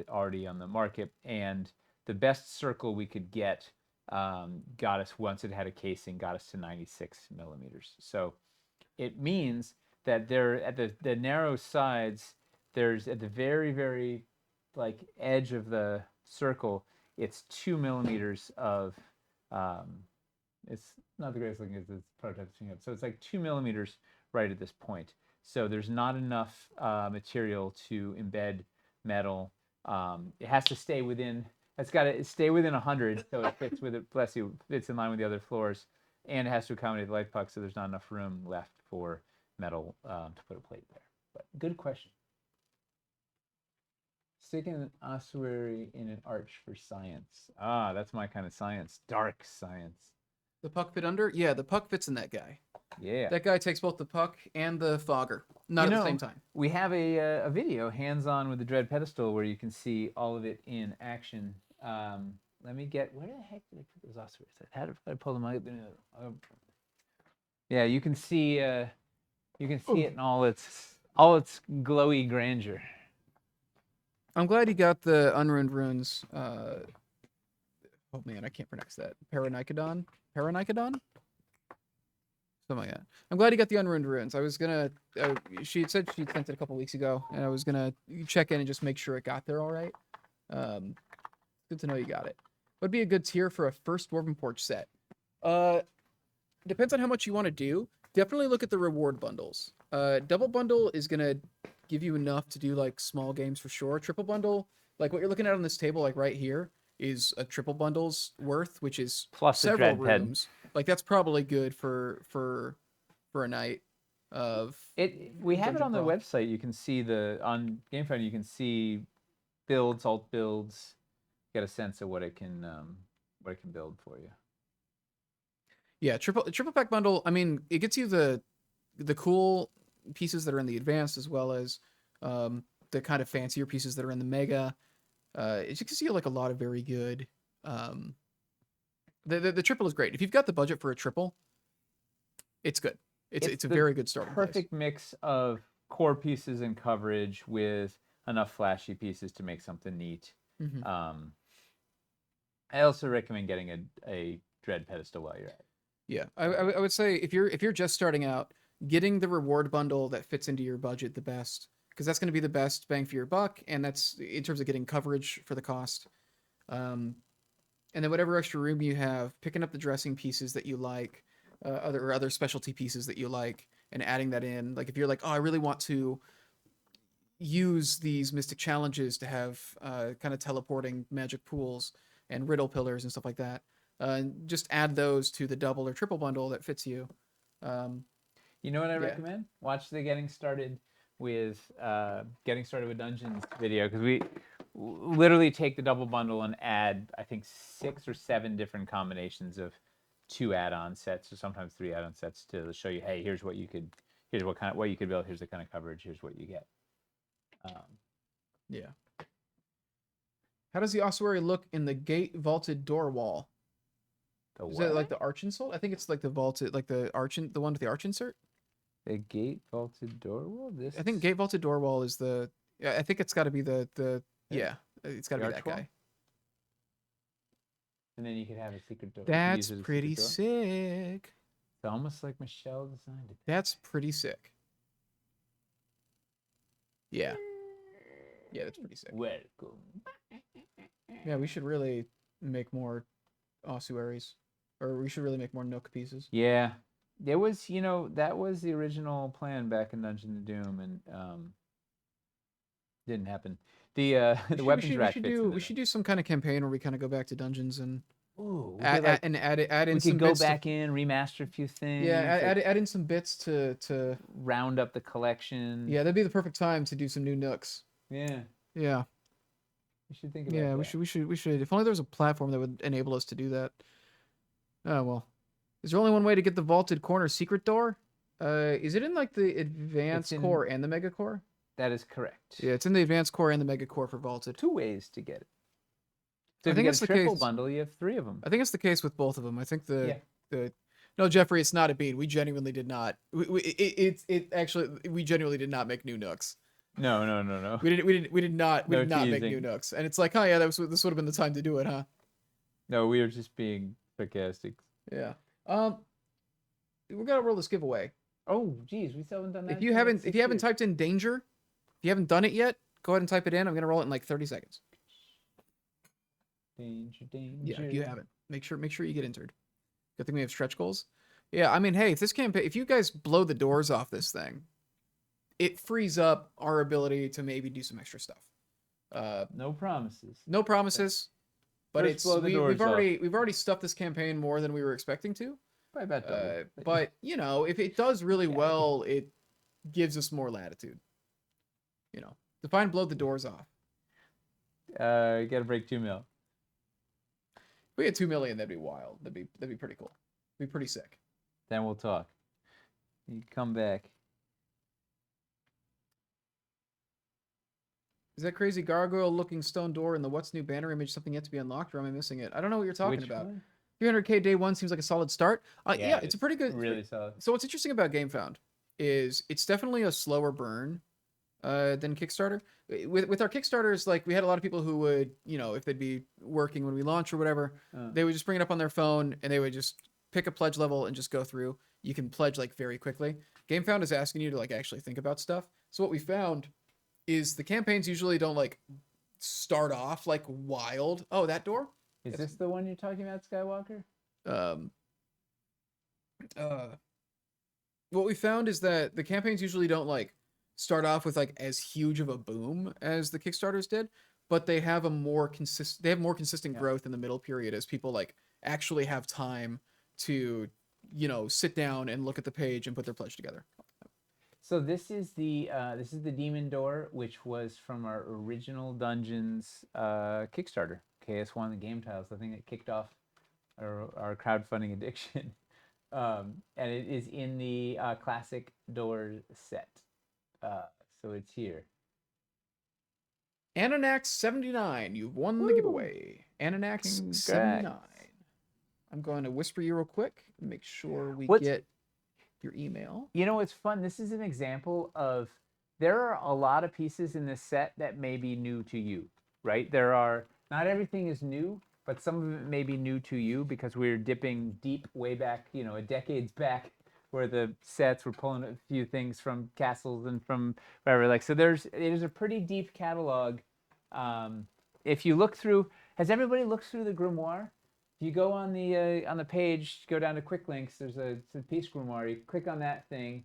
already on the market, and the best circle we could get got us, once it had a casing, got us to 96 millimeters. So it means that there at the narrow sides, there's at the very, very edge of the circle, it's 2 millimeters of it's not the greatest looking as this prototype thing up. So it's like 2 millimeters right at this point. So there's not enough material to embed metal. It has to stay within. It's got to stay within 100, so it fits with it. Bless you, fits in line with the other floors, and it has to accommodate the light puck. So there's not enough room left for metal to put a plate there. But good question. Sticking an ossuary in an arch for science. Ah, that's my kind of science. Dark science. The puck fit under? Yeah, the puck fits in that guy. Yeah. That guy takes both the puck and the fogger, not at the same time. We have a video, hands-on with the Dread pedestal, where you can see all of it in action. Let me get, where the heck did I put those ossuaries? How did I pull them out? Yeah, you can see it in all its glowy grandeur. I'm glad you got the Unruined Runes. Oh man, I can't pronounce that. Paranicodon? Something like that. I'm glad you got the Unruined Runes. I was gonna. She had said she sent it a couple weeks ago, and I was gonna check in and just make sure it got there all right. Good to know you got it. Would be a good tier for a first Dwarven Porch set. Depends on how much you want to do. Definitely look at the reward bundles. Double bundle is gonna give you enough to do like small games for sure. Triple bundle, like what you're looking at on this table, like right here, is a triple bundle's worth, which is plus several rooms. Like that's probably good for a night of it. We have it on the website. You can see on GameFinder. You can see builds, alt builds. Get a sense of what it can build for you. Yeah, triple pack bundle. I mean, it gets you the cool pieces that are in the advanced, as well as the kind of fancier pieces that are in the mega. It just gives you like a lot of very good. The triple is great. If you've got the budget for a triple, it's good. It's a very good starting place. Perfect mix of core pieces and coverage with enough flashy pieces to make something neat. Mm-hmm. I also recommend getting a Dread pedestal while you're at it. Yeah, I would say if you're just starting out, getting the reward bundle that fits into your budget the best, because that's going to be the best bang for your buck, and that's in terms of getting coverage for the cost. And then whatever extra room you have, picking up the dressing pieces that you like, other specialty pieces that you like, and adding that in. Like if you're like, oh, I really want to use these mystic challenges to have kind of teleporting magic pools and riddle pillars and stuff like that. Just add those to the double or triple bundle that fits you. You know what I Yeah. recommend? Watch the Getting Started with Dungeons video, because we literally take the double bundle and add, I think, 6 or 7 different combinations of 2 add-on sets, or sometimes 3 add-on sets, to show you, hey, here's what you could build, here's the kind of coverage, here's what you get. Yeah. How does the ossuary look in the gate vaulted door wall? The Is what? it like the arch insult? I think it's like the vaulted, like the one with the arch insert. The gate vaulted door wall? I think gate vaulted door wall is the. Yeah, I think it's got to be the. Yeah, it's got to The be that arch wall? guy. And then you could have a secret door. That's pretty sick. It's almost like Michelle designed it. That's pretty sick. Yeah. Yeah, that's pretty sick. Welcome. Yeah, we should really make more ossuaries. Or we should really make more Nook pieces. Yeah. There was, that was the original plan back in Dungeon of Doom, and didn't happen. The weapons rack fits into we should do some kind of campaign where we kind of go back to dungeons and Ooh, add in we some could go bits to- back in, remaster a few things. Yeah, add in some bits to round up the collection. Yeah, that'd be the perfect time to do some new Nooks. Yeah. Yeah. We should think about Yeah, that. we should. If only there was a platform that would enable us to do that. Oh well. Is there only one way to get the vaulted corner secret door? Is it in like the advanced core and the mega core? That is correct. Yeah, it's in the advanced core and the mega core for vaulted. 2 ways to get it. So I if think you it's get a the triple case. bundle, you have 3 of them. I think it's the case with both of them. I think no, Jeffrey, it's not a bean. We genuinely did not. We genuinely did not make new Nooks. No. We did not make teasing. new Nooks. And it's like, oh yeah, this would have been the time to do it, huh? No, we were just being sarcastic. Yeah. We gotta roll this giveaway. Oh, geez, we still haven't done that. If you haven't typed in danger, if you haven't done it yet, go ahead and type it in. I'm gonna roll it in like 30 seconds. Danger. Yeah, if you haven't, make sure you get entered. Good thing we have stretch goals. Yeah, I mean, hey, if you guys blow the doors off this thing, it frees up our ability to maybe do some extra stuff. No promises. No promises, but First blow the doors we've already stuffed this campaign more than we were expecting to. Probably about double. But if it does really well, it gives us more latitude. Define blow the doors off. You got to break 2 mil. If we had 2 million, that'd be wild. That'd be pretty cool. Be pretty sick. Then we'll talk. You come back. Is that crazy gargoyle-looking stone door in the What's New banner image something yet to be unlocked, or am I missing it? I don't know what you're talking Which about. one? 300k day 1 seems like a solid start. Yeah, it's a pretty good. Really solid. So what's interesting about GameFound is it's definitely a slower burn than Kickstarter. With our Kickstarters, like we had a lot of people who would, if they'd be working when we launch or whatever, they would just bring it up on their phone and they would just pick a pledge level and just go through. You can pledge like very quickly. GameFound is asking you to like actually think about stuff. So what we found is the campaigns usually don't like start off like wild. Oh, that door? Is this the one you're talking about, Skywalker? What we found is that the campaigns usually don't like start off with like as huge of a boom as the Kickstarters did, but they have more consistent growth in the middle period as people like actually have time to sit down and look at the page and put their pledge together. So this is the demon door, which was from our original Dungeons Kickstarter, KS1, the game tiles. I think it kicked off our crowdfunding addiction, and it is in the classic door set. So it's here. Ananax 79, you've won the giveaway. Ananax 79. I'm going to whisper you real quick and make sure we get your email. It's fun. This is an example of there are a lot of pieces in this set that may be new to you, right? Not everything is new, but some of it may be new to you because we're dipping deep way back, decades back, where the sets were pulling a few things from castles and from wherever. Like, so it is a pretty deep catalog. If you look through, has everybody looked through the grimoire? If you go on the page, go down to quick links. There's a piece grimoire. You click on that thing,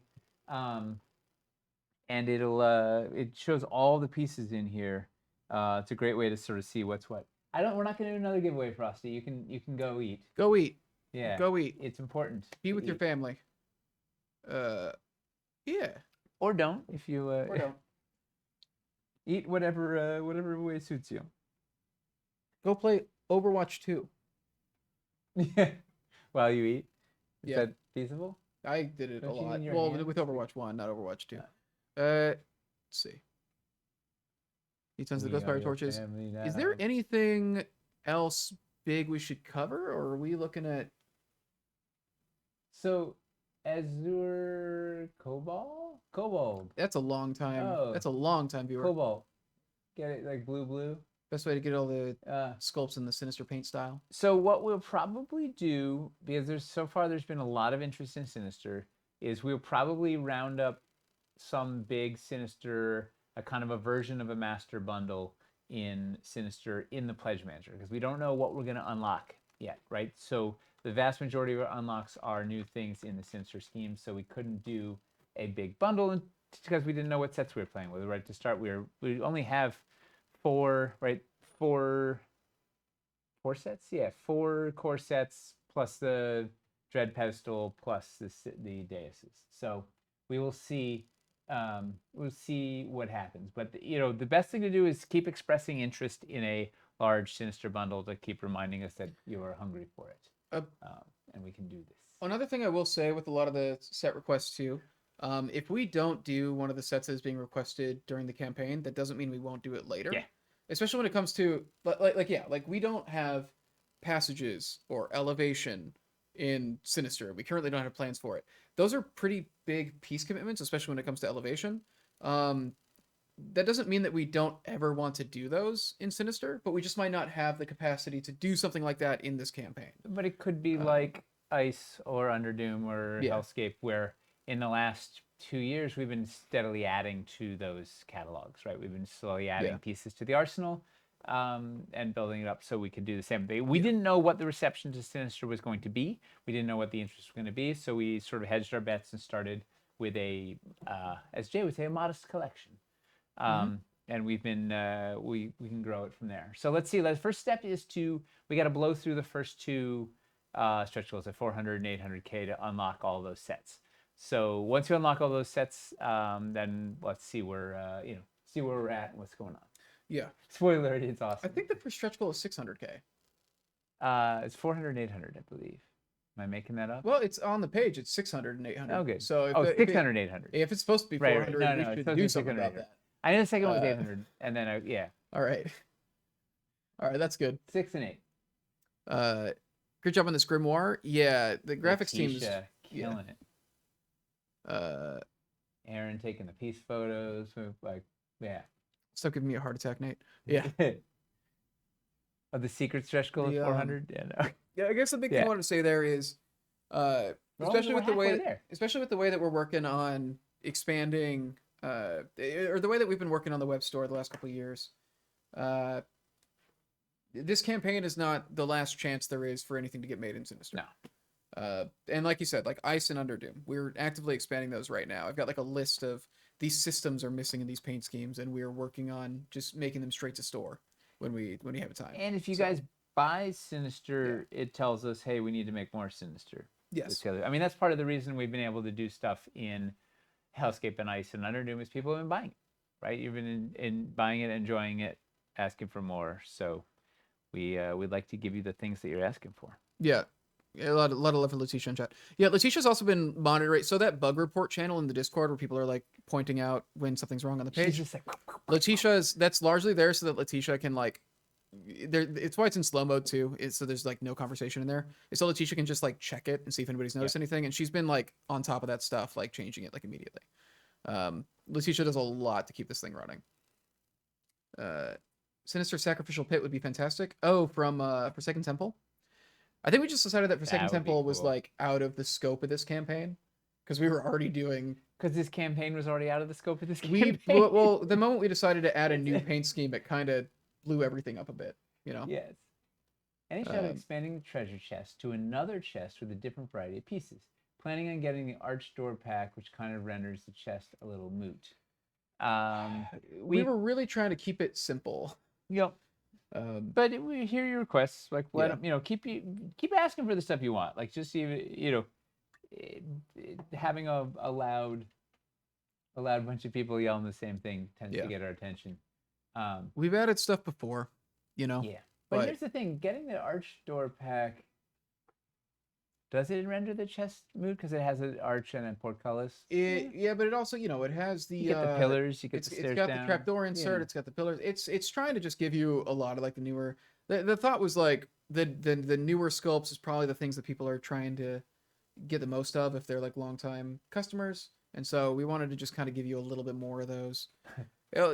and it shows all the pieces in here. It's a great way to sort of see what's what. We're not going to do another giveaway, Frosty. You can go eat. Go eat. Yeah. Go eat. It's important. Be with your family. Yeah. or don't if you Or don't. eat whatever way suits you. Go play Overwatch 2. Yeah. While you eat, is Yeah. that feasible? I did it Don't a you lot. need your Well, hands with to- Overwatch 1, not Overwatch 2. Yeah. Let's see. He tons of We ghost are fire your torches. family Is there now. anything else big we should cover, or are we looking at? So, Azure Cobalt. That's a long time. Oh. That's a long time, viewer. Cobalt. Get it like blue. Best way to get all the Uh, sculpts in the Sinister paint style. so what we'll probably do, because there's been a lot of interest in Sinister, is we'll probably round up some big Sinister, a kind of a version of a master bundle in Sinister in the Pledge Manager, because we don't know what we're going to unlock yet, right? So the vast majority of our unlocks are new things in the Sinister scheme, so we couldn't do a big bundle because we didn't know what sets we were playing with. Right to start, we only have four sets. Yeah, 4 core sets plus the Dread Pedestal plus the daises. So we will see. We'll see what happens. But the best thing to do is keep expressing interest in a large Sinister bundle to keep reminding us that you are hungry for it, and we can do this. Another thing I will say with a lot of the set requests too, if we don't do one of the sets that is being requested during the campaign, that doesn't mean we won't do it later. Yeah. Especially when it comes to like we don't have passages or elevation in Sinister. We currently don't have plans for it. Those are pretty big piece commitments, especially when it comes to elevation. That doesn't mean that we don't ever want to do those in Sinister, but we just might not have the capacity to do something like that in this campaign. But it could be like Ice or Underdoom or Yeah. Hellscape, where in the last 2 years we've been steadily adding to those catalogs, right? We've been slowly adding Yeah. pieces to the arsenal and building it up so we could do the same thing. We didn't know what the reception to Sinister was going to be. We didn't know what the interest was going to be, so we sort of hedged our bets and started with a, as Jay would say, a modest collection. And we've been we can grow it from there. So let's see. The first step is we got to blow through the first 2 stretch goals at 400 and 800K to unlock all those sets. So once you unlock all those sets, then let's see where see where we're at and what's going on. Yeah. Spoiler alert, it's I awesome. think the first stretch goal is 600K. It's 400 and 800, I believe. Am I making that up? Well, it's on the page. It's 600 and 800. Oh, good. So if, 600 and 800. if it's supposed to be Right, 400, right. No, we no, it's should supposed to do be something 600, about 800. that. I know the second one was 800, and then All right. All right, that's good. 6 and 8. Good job on this grimoire. Yeah, the graphics team is Letitia killing it. uh Aaron taking the peace photos, yeah. stop giving me a heart attack, Nate. Yeah. Of the secret stretch goal The, of 400. Yeah, no. Yeah, I guess the big thing Yeah. I wanted to say there is especially with the way there. especially with the way that we're working on expanding or the way that we've been working on the web store the last couple of years. This campaign is not the last chance there is for anything to get made in Sinister. No. And like you said, like Ice and Underdoom, we're actively expanding those right now. I've got like a list of these systems are missing in these paint schemes, and we're working on just making them straight to store when we have time. And if you So- guys buy Sinister, it tells us, hey, we need to make more Sinister. Yes. Together. I mean, that's part of the reason we've been able to do stuff in Hellscape and Ice and Underdoom is people have been buying it, right? You've been in buying it, enjoying it, asking for more. So we'd like to give you the things that you're asking for. Yeah. A lot of love for Letitia in chat. Yeah, Letitia's also been monitoring. So that bug report channel in the Discord where people are like pointing out when something's wrong on the page. She's just like, That's largely there so that Letitia can like it's why it's in slow mode too. So there's like no conversation in there. So Letitia can just like check it and see if anybody's noticed anything. And she's been like on top of that stuff, like changing it like immediately. Letitia does a lot to keep this thing running. Sinister Sacrificial Pit would be fantastic. Oh, from Forsaken Temple. I think we just decided that Forsaken That would be Temple was cool. like out of the scope of this campaign because we were already doing. because this campaign was already out of the scope of this We campaign. well, the moment we decided to add a new paint scheme, it kind of blew everything up a bit. You know. Yes. Any shot of Um, expanding the treasure chest to another chest with a different variety of pieces. Planning on getting the arch door pack, which kind of renders the chest a little moot. We were really trying to keep it simple. Yep. But we hear your requests. Like, let Yeah. them, keep asking for the stuff you want. Like, just even, having a loud a loud bunch of people yelling the same thing tends Yeah. to get our attention. We've added stuff before, you know. Yeah. But here's the thing: getting the arch door pack. Does it render the chest mood because it has an arch and a portcullis? Yeah, but it also, it has the You get the pillars, you get the it's stairs got down. the trapdoor insert, Yeah. it's got the pillars. It's trying to just give you a lot of like the newer. The thought was like the newer sculpts is probably the things that people are trying to get the most of if they're like longtime customers, and so we wanted to just kind of give you a little bit more of those.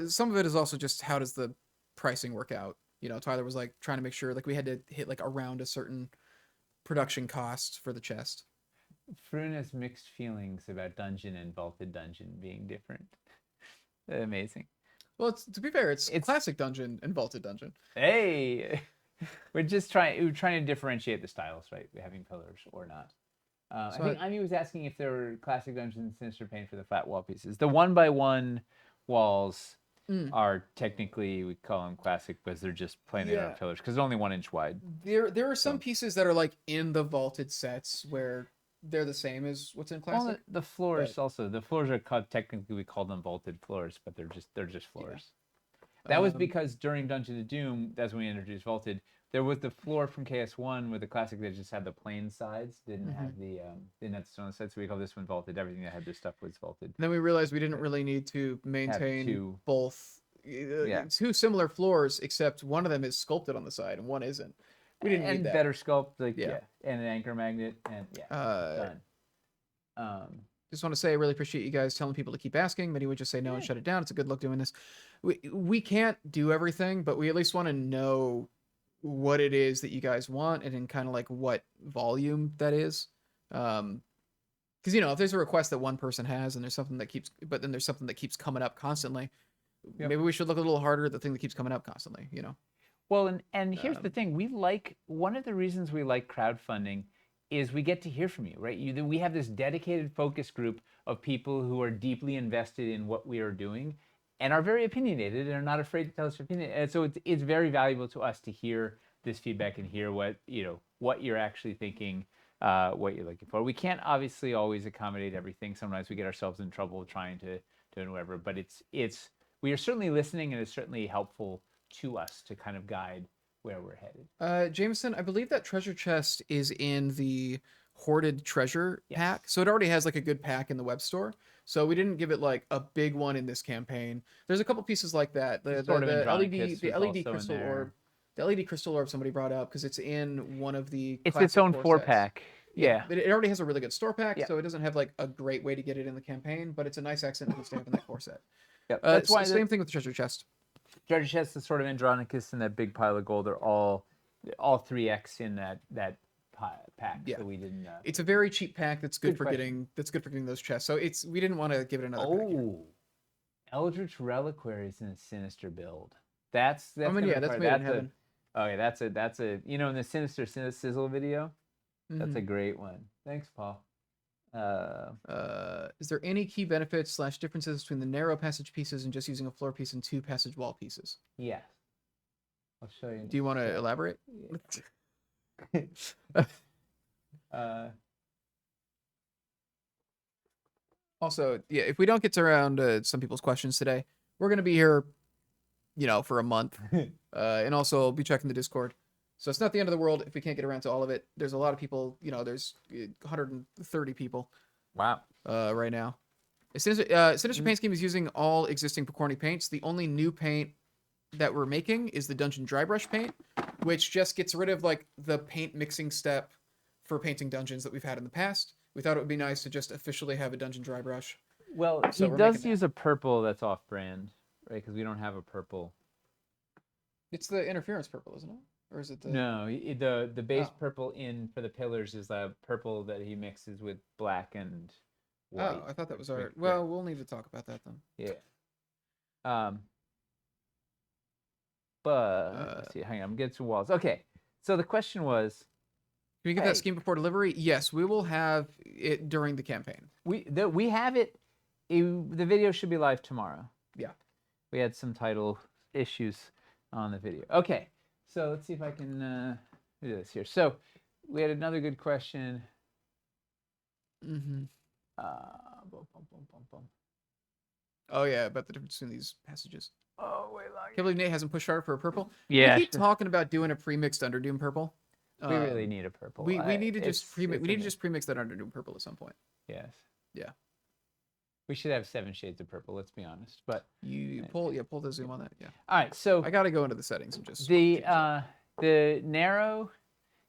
Some of it is also just how does the pricing work out? Tyler was like trying to make sure like we had to hit like around a certain production cost for the chest. Froon has mixed feelings about dungeon and vaulted dungeon being different. Amazing. Well, to be fair, it's classic dungeon and vaulted dungeon. Hey, we're trying to differentiate the styles, right? Having pillars or not. I think Ivy was asking if there were classic dungeons and Sinister Pain for the flat wall pieces. The 1x1 walls are technically, we call them classic because they're just plain on pillars because they're only 1 inch wide. There are some pieces that are like in the vaulted sets where they're the same as what's in classic. Well, the floors also. The floors are called, technically we call them vaulted floors, but they're just floors. Yeah. That was because during Dungeon of Doom, that's when we introduced vaulted. There was the floor from KS1 with the classic that just had the plain sides, didn't have the stone sides. So we call this one vaulted. Everything that had this stuff was vaulted. Then we realized we didn't really need to maintain both two similar floors, except one of them is sculpted on the side and one isn't. We didn't need that. Better sculpt, and an anchor magnet, and done. Just want to say I really appreciate you guys telling people to keep asking. Many would just say no and shut it down. It's a good look doing this. We can't do everything, but we at least want to know what it is that you guys want and in kind of like what volume that is. Because if there's a request that one person has and there's something that keeps coming up constantly, maybe we should look a little harder at the thing that keeps coming up constantly. Well, and here's the thing: one of the reasons we like crowdfunding is we get to hear from you, right? We have this dedicated focus group of people who are deeply invested in what we are doing and are very opinionated and are not afraid to tell us their opinion. And so it's very valuable to us to hear this feedback and hear what you're actually thinking, what you're looking for. We can't obviously always accommodate everything. Sometimes we get ourselves in trouble trying to do whatever, but we are certainly listening, and it's certainly helpful to us to kind of guide where we're headed. Jameson, I believe that treasure chest is in the hoarded treasure pack, so it already has like a good pack in the web store. So we didn't give it like a big one in this campaign. There's a couple pieces like that. The LED crystal orb somebody brought up because it's in one of the. It's its own 4-pack. Yeah, but it already has a really good store pack, so it doesn't have like a great way to get it in the campaign, but it's a nice accent to have in that core set. Yep. That's why same thing with the treasure chest. Treasure chest is sort of Andronicus and that big pile of gold are all 3x in that pack. Yeah. So we didn't. It's a very cheap pack that's good for getting those chests. So we didn't want to give it another pack. Oh, Eldritch Reliquaries in a Sinister build. That's that's made in heaven. That's a in the Sinister Sizzle video. That's a great one. Thanks, Paul. Is there any key benefits / differences between the narrow passage pieces and just using a floor piece and 2 passage wall pieces? Yes. I'll show you. Do you want to elaborate? Also, if we don't get around some people's questions today, we're going to be here, for a month. And also be checking the Discord. So it's not the end of the world if we can't get around to all of it. There's a lot of people, there's 130 people. Wow. Right now. Sinister Paint Scheme is using all existing Picorni paints. The only new paint that we're making is the Dungeon Dry Brush paint, which just gets rid of like the paint mixing step for painting dungeons that we've had in the past. We thought it would be nice to just officially have a Dungeon Dry Brush. Well, he does use a purple that's off-brand, right? Because we don't have a purple. It's the interference purple, isn't it? Or is it the... No, the base purple for the pillars is the purple that he mixes with black and white. Oh, I thought that was our... Well, we'll need to talk about that then. Yeah. But let's see. Hang on, I'm getting some walls. Okay, so the question was... Can we get that scheme before delivery? Yes, we will have it during the campaign. We have it. The video should be live tomorrow. Yeah. We had some title issues on the video. Okay. So let's see if I can do this here. So we had another good question. Oh yeah, about the difference between these passages. Oh, wait, long. Can't believe Nate hasn't pushed hard for a purple. Yeah, We keep talking about doing a pre-mixed Underdoom purple. we really need a purple. We need to It's- just pre-mix. it's We need a to mix. just pre-mix that Underdoom purple at some point. Yes. Yeah. We should have 7 shades of purple. Let's be honest. But You pull the zoom on that. Yeah. all right, so I gotta go into the settings and just the change that. the narrow.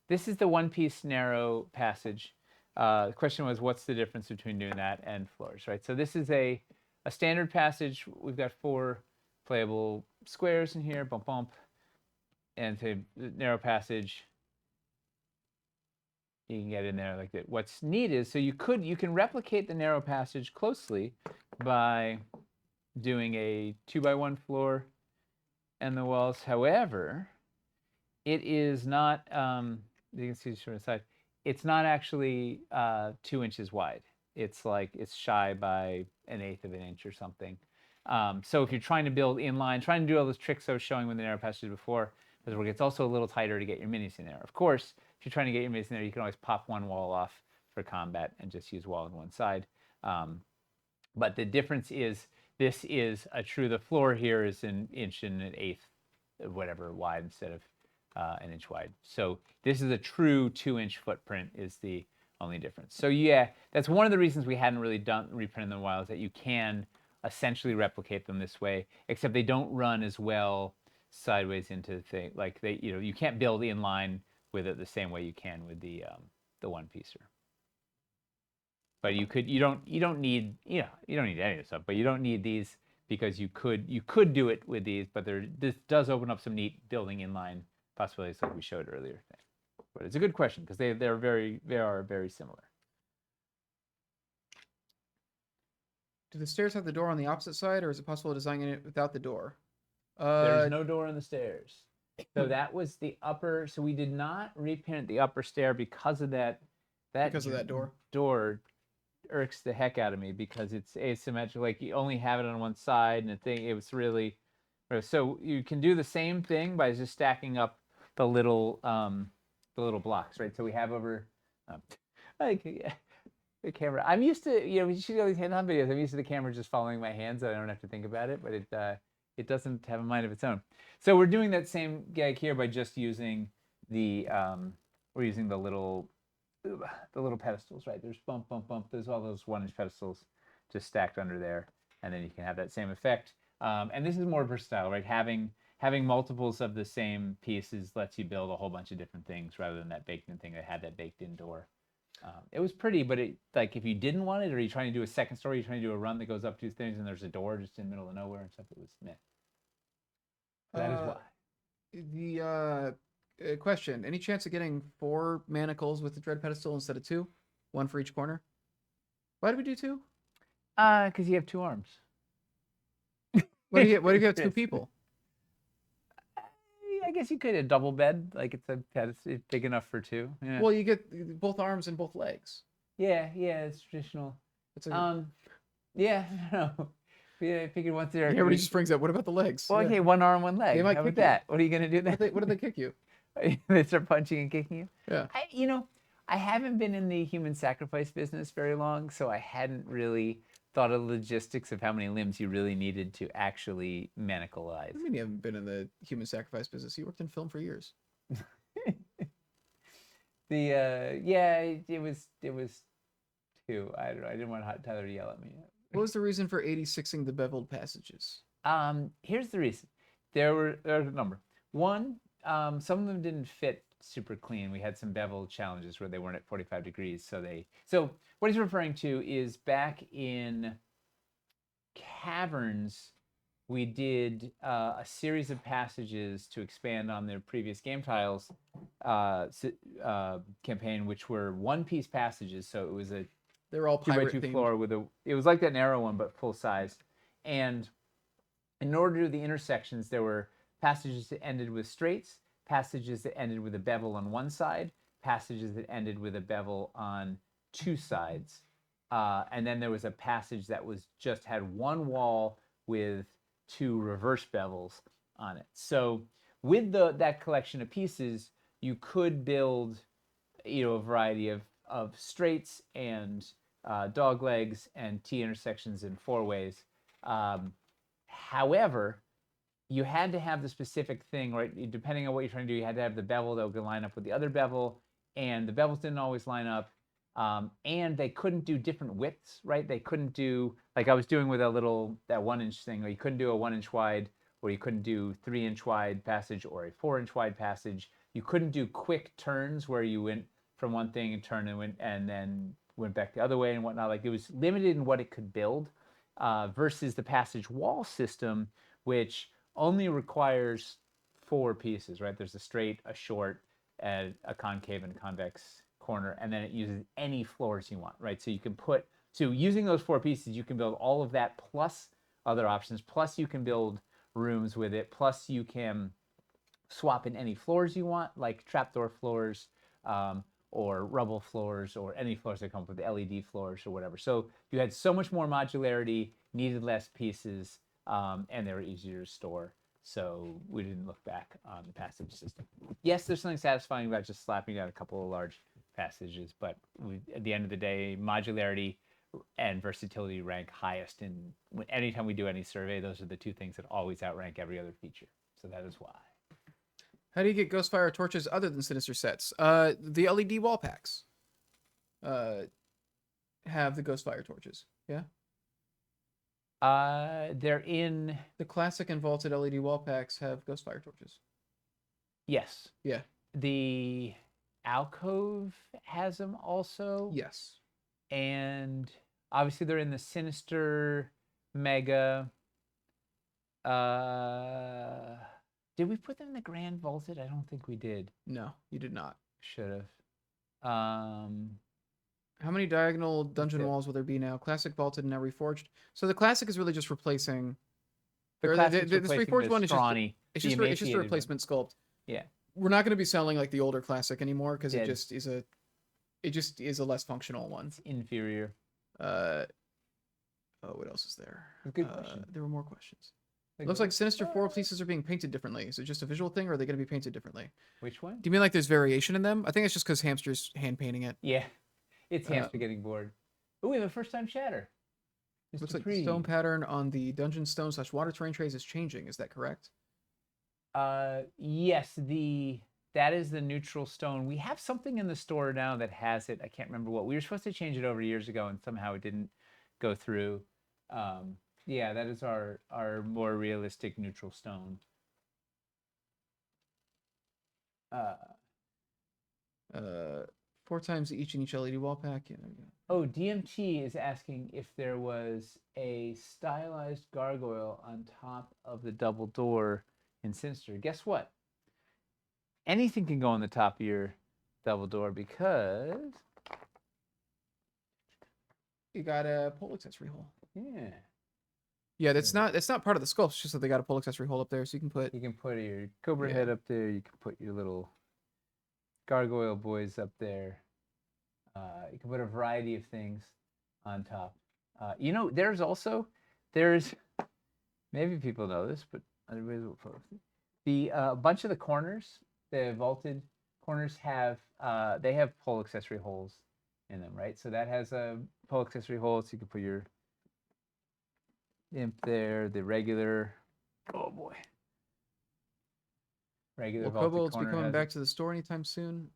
This is the one-piece narrow passage. The question was, what's the difference between doing that and floors, right? So this is a standard passage. We've got 4 playable squares in here, bump bump, and the narrow passage. You can get in there like that. What's neat is you can replicate the narrow passage closely by doing a 2x1 floor and the walls. However, it is not. You can see from the side. It's not actually 2 inches wide. It's shy by 1/8 of an inch or something. So if you're trying to build inline, trying to do all those tricks I was showing with the narrow passage before, it's also a little tighter to get your minis in there. Of course, if you're trying to get your minis in there, you can always pop one wall off for combat and just use wall on one side. But the difference is this is the floor here is 1 1/8 of whatever wide instead of 1 inch wide. So this is a true 2-inch footprint is the only difference. So yeah, that's one of the reasons we hadn't really reprinted them in a while, is that you can essentially replicate them this way, except they don't run as well sideways into thing like you can't build inline with it the same way you can with the one piecer. But you don't need any of this stuff, but you don't need these because you could do it with these, but this does open up some neat building inline possibilities like we showed earlier. But it's a good question because they are very similar. Do the stairs have the door on the opposite side, or is it possible designing it without the door? There's no door on the stairs. So that was the upper. So we did not repaint the upper stair because of that. Because of that door. Door irks the heck out of me because it's asymmetrical. Like you only have it on one side, and it was really. So you can do the same thing by just stacking up the little blocks, right? So we have over. The camera. I'm used to, you shoot all these hand-on videos. I'm used to the camera just following my hands, so I don't have to think about it. But it doesn't have a mind of its own. So we're doing that same gag here by just using the we're using the little pedestals, right? There's bump, bump, bump. There's all those 1-inch pedestals just stacked under there, and then you can have that same effect. And this is more versatile, right? Having multiples of the same pieces lets you build a whole bunch of different things rather than that baked-in thing that had that baked-in door. It was pretty, but if you didn't want it, or you're trying to do a second story, you're trying to do a run that goes up 2 things, and there's a door just in the middle of nowhere and stuff, it was meh. That is why. The question: any chance of getting 4 manacles with the dread pedestal instead of 2, 1 for each corner? Why did we do 2? Because you have 2 arms. What do you have 2 people? I guess you could have a double bed, like it's big enough for 2. Yeah. Well, you get both arms and both legs. Yeah, it's traditional. It's a, yeah, I don't know. Yeah, I figured once they're. everybody just brings up. What about the legs? Well, okay, 1 arm, 1 leg. They might How about kick you. that? What are you gonna do then? What do they kick you? They start punching and kicking you. Yeah. I haven't been in the human sacrifice business very long, so I hadn't really thought of the logistics of how many limbs you really needed to actually manacleize. I mean, you haven't been in the human sacrifice business. You worked in film for years. It was 2. I don't know. I didn't want Tyler to yell at me. What was the reason for 86ing the beveled passages? Here's the reason. There's a number. One, some of them didn't fit super clean. We had some bevel challenges where they weren't at 45 degrees. So what he's referring to is back in Caverns, we did a series of passages to expand on the previous game tiles campaign, which were one-piece passages. So it was a They're all pirate 2x2 themed. floor it was like that narrow one, but full size. And in order to do the intersections, there were passages that ended with straights, passages that ended with a bevel on one side, passages that ended with a bevel on 2 sides. And then there was a passage that had 1 wall with 2 reverse bevels on it. So with that collection of pieces, you could build, a variety of straights and dog legs and T intersections in 4 ways. However, you had to have the specific thing, right? Depending on what you're trying to do, you had to have the bevel that would line up with the other bevel, and the bevels didn't always line up. And they couldn't do different widths, right? They couldn't do, like I was doing with that 1 inch thing, or you couldn't do a 1 inch wide, or you couldn't do 3 inch wide passage or a 4 inch wide passage. You couldn't do quick turns where you went from one thing and turned and then went back the other way and whatnot. Like it was limited in what it could build, versus the passage wall system, which only requires 4 pieces, right? There's a straight, a short, and a concave and convex corner, and then it uses any floors you want, right? So you can using those 4 pieces, you can build all of that plus other options, plus you can build rooms with it, plus you can swap in any floors you want, like trapdoor floors, or rubble floors, or any floors that come with LED floors or whatever. So you had so much more modularity, needed less pieces, and they were easier to store. So we didn't look back on the passage system. Yes, there's something satisfying about just slapping down a couple of large passages, but at the end of the day, modularity and versatility rank highest. And anytime we do any survey, those are the 2 things that always outrank every other feature. So that is why. How do you get Ghostfire torches other than Sinister sets? The LED wall packs have the Ghostfire torches. Yeah. They're in. The classic and vaulted LED wall packs have Ghostfire torches. Yes. Yeah. The Alcove has them also. Yes. And obviously they're in the Sinister Mega. Did we put them in the Grand Vaulted? I don't think we did. No, you did not. Should have. How many diagonal dungeon walls will there be now? Classic, vaulted, and now reforged. So the classic is really just replacing. The this reforged one is just a emaciated replacement sculpt. Yeah. We're not going to be selling like the older classic anymore because Dead. it just is a less functional one. It's inferior. What else is there? Good question. There were more questions. Looks like Sinister 4 pieces are being painted differently. Is it just a visual thing, or are they going to be painted differently? Which one? Do you mean like there's variation in them? I think it's just because Hamster's hand painting it. Yeah. It's Hamster getting bored. Oh, we have a first-time chatter. Mr. Looks like Pre. the stone pattern on the dungeon stone / water terrain trays is changing. Is that correct? Yes, that is the neutral stone. We have something in the store now that has it. I can't remember what. We were supposed to change it over years ago, and somehow it didn't go through. Yeah, that is our more realistic neutral stone. 4 times each in each LED wall pack. Yeah. Oh, DMT is asking if there was a stylized gargoyle on top of the double door in Sinister. Guess what? Anything can go on the top of your double door because you got a pole accessory hole. Yeah. Yeah, that's not part of the sculpt. It's just that they got a pole accessory hole up there, so you can put your cobra head up there. You can put your little gargoyle boys up there. You can put a variety of things on top. There's maybe people know this, but the bunch of the corners, the vaulted corners have pole accessory holes in them, right? So that has a pole accessory hole, so you can put your imp there. The regular, oh boy, regular. Will kobolds be coming back to the store anytime soon?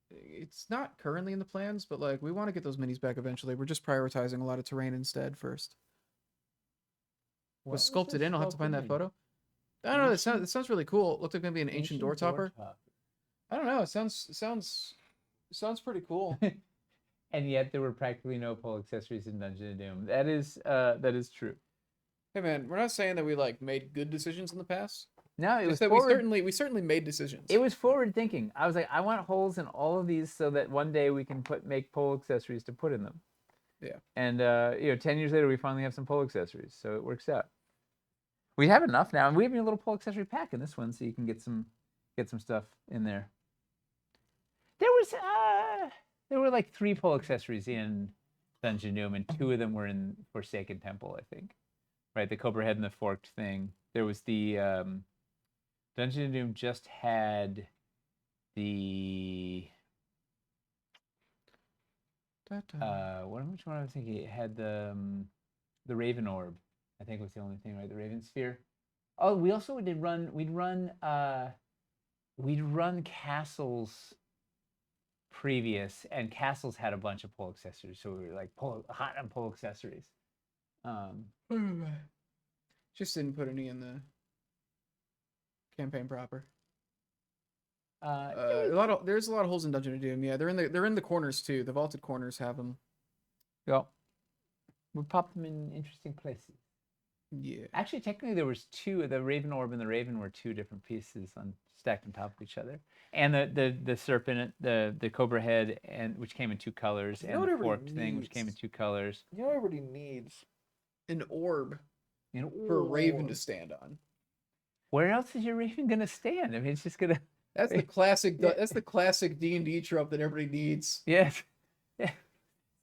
It's not currently in the plans, but like we want to get those minis back eventually. We're just prioritizing a lot of terrain instead first. Was sculpted in. I'll have to find that photo. I don't know. It sounds really cool. It looked like maybe an ancient door topper. I don't know. It sounds pretty cool. And yet there were practically no pole accessories in Dungeon of Doom. That is true. Hey man, we're not saying that we like made good decisions in the past. No, it was that we certainly made decisions. It was forward thinking. I was like, I want holes in all of these so that one day we can make pole accessories to put in them. Yeah. And 10 years later we finally have some pole accessories, so it works out. We have enough now, and we have a little pole accessory pack in this one, so you can get some stuff in there. There were like 3 pole accessories in Dungeon Doom, and 2 of them were in Forsaken Temple, I think. Right, the Cobra Head and the forked thing. There was the Dungeon of Doom just had the which one I was thinking? It had the Raven Orb. I think was the only thing, right? The Raven Sphere. Oh, we also did run. We'd run Castles previous, and Castles had a bunch of pole accessories, so we were like hot on pole accessories. Just didn't put any in the campaign proper. There's a lot of holes in Dungeon of Doom. Yeah, they're in the corners too. The vaulted corners have them. Yeah. We pop them in interesting places. Yeah. Actually, technically, there was two. The Raven Orb and the Raven were two different pieces stacked on top of each other. And the serpent, the Cobra head, and which came in two colors, You know and the what everybody forked thing, which came in needs? two colors. You know what everybody needs? An orb You know, for a raven to stand on. where else is your Raven gonna stand? I mean, it's just gonna. That's the classic. Yeah. That's the classic D&D trope that everybody needs. Yes. Yeah.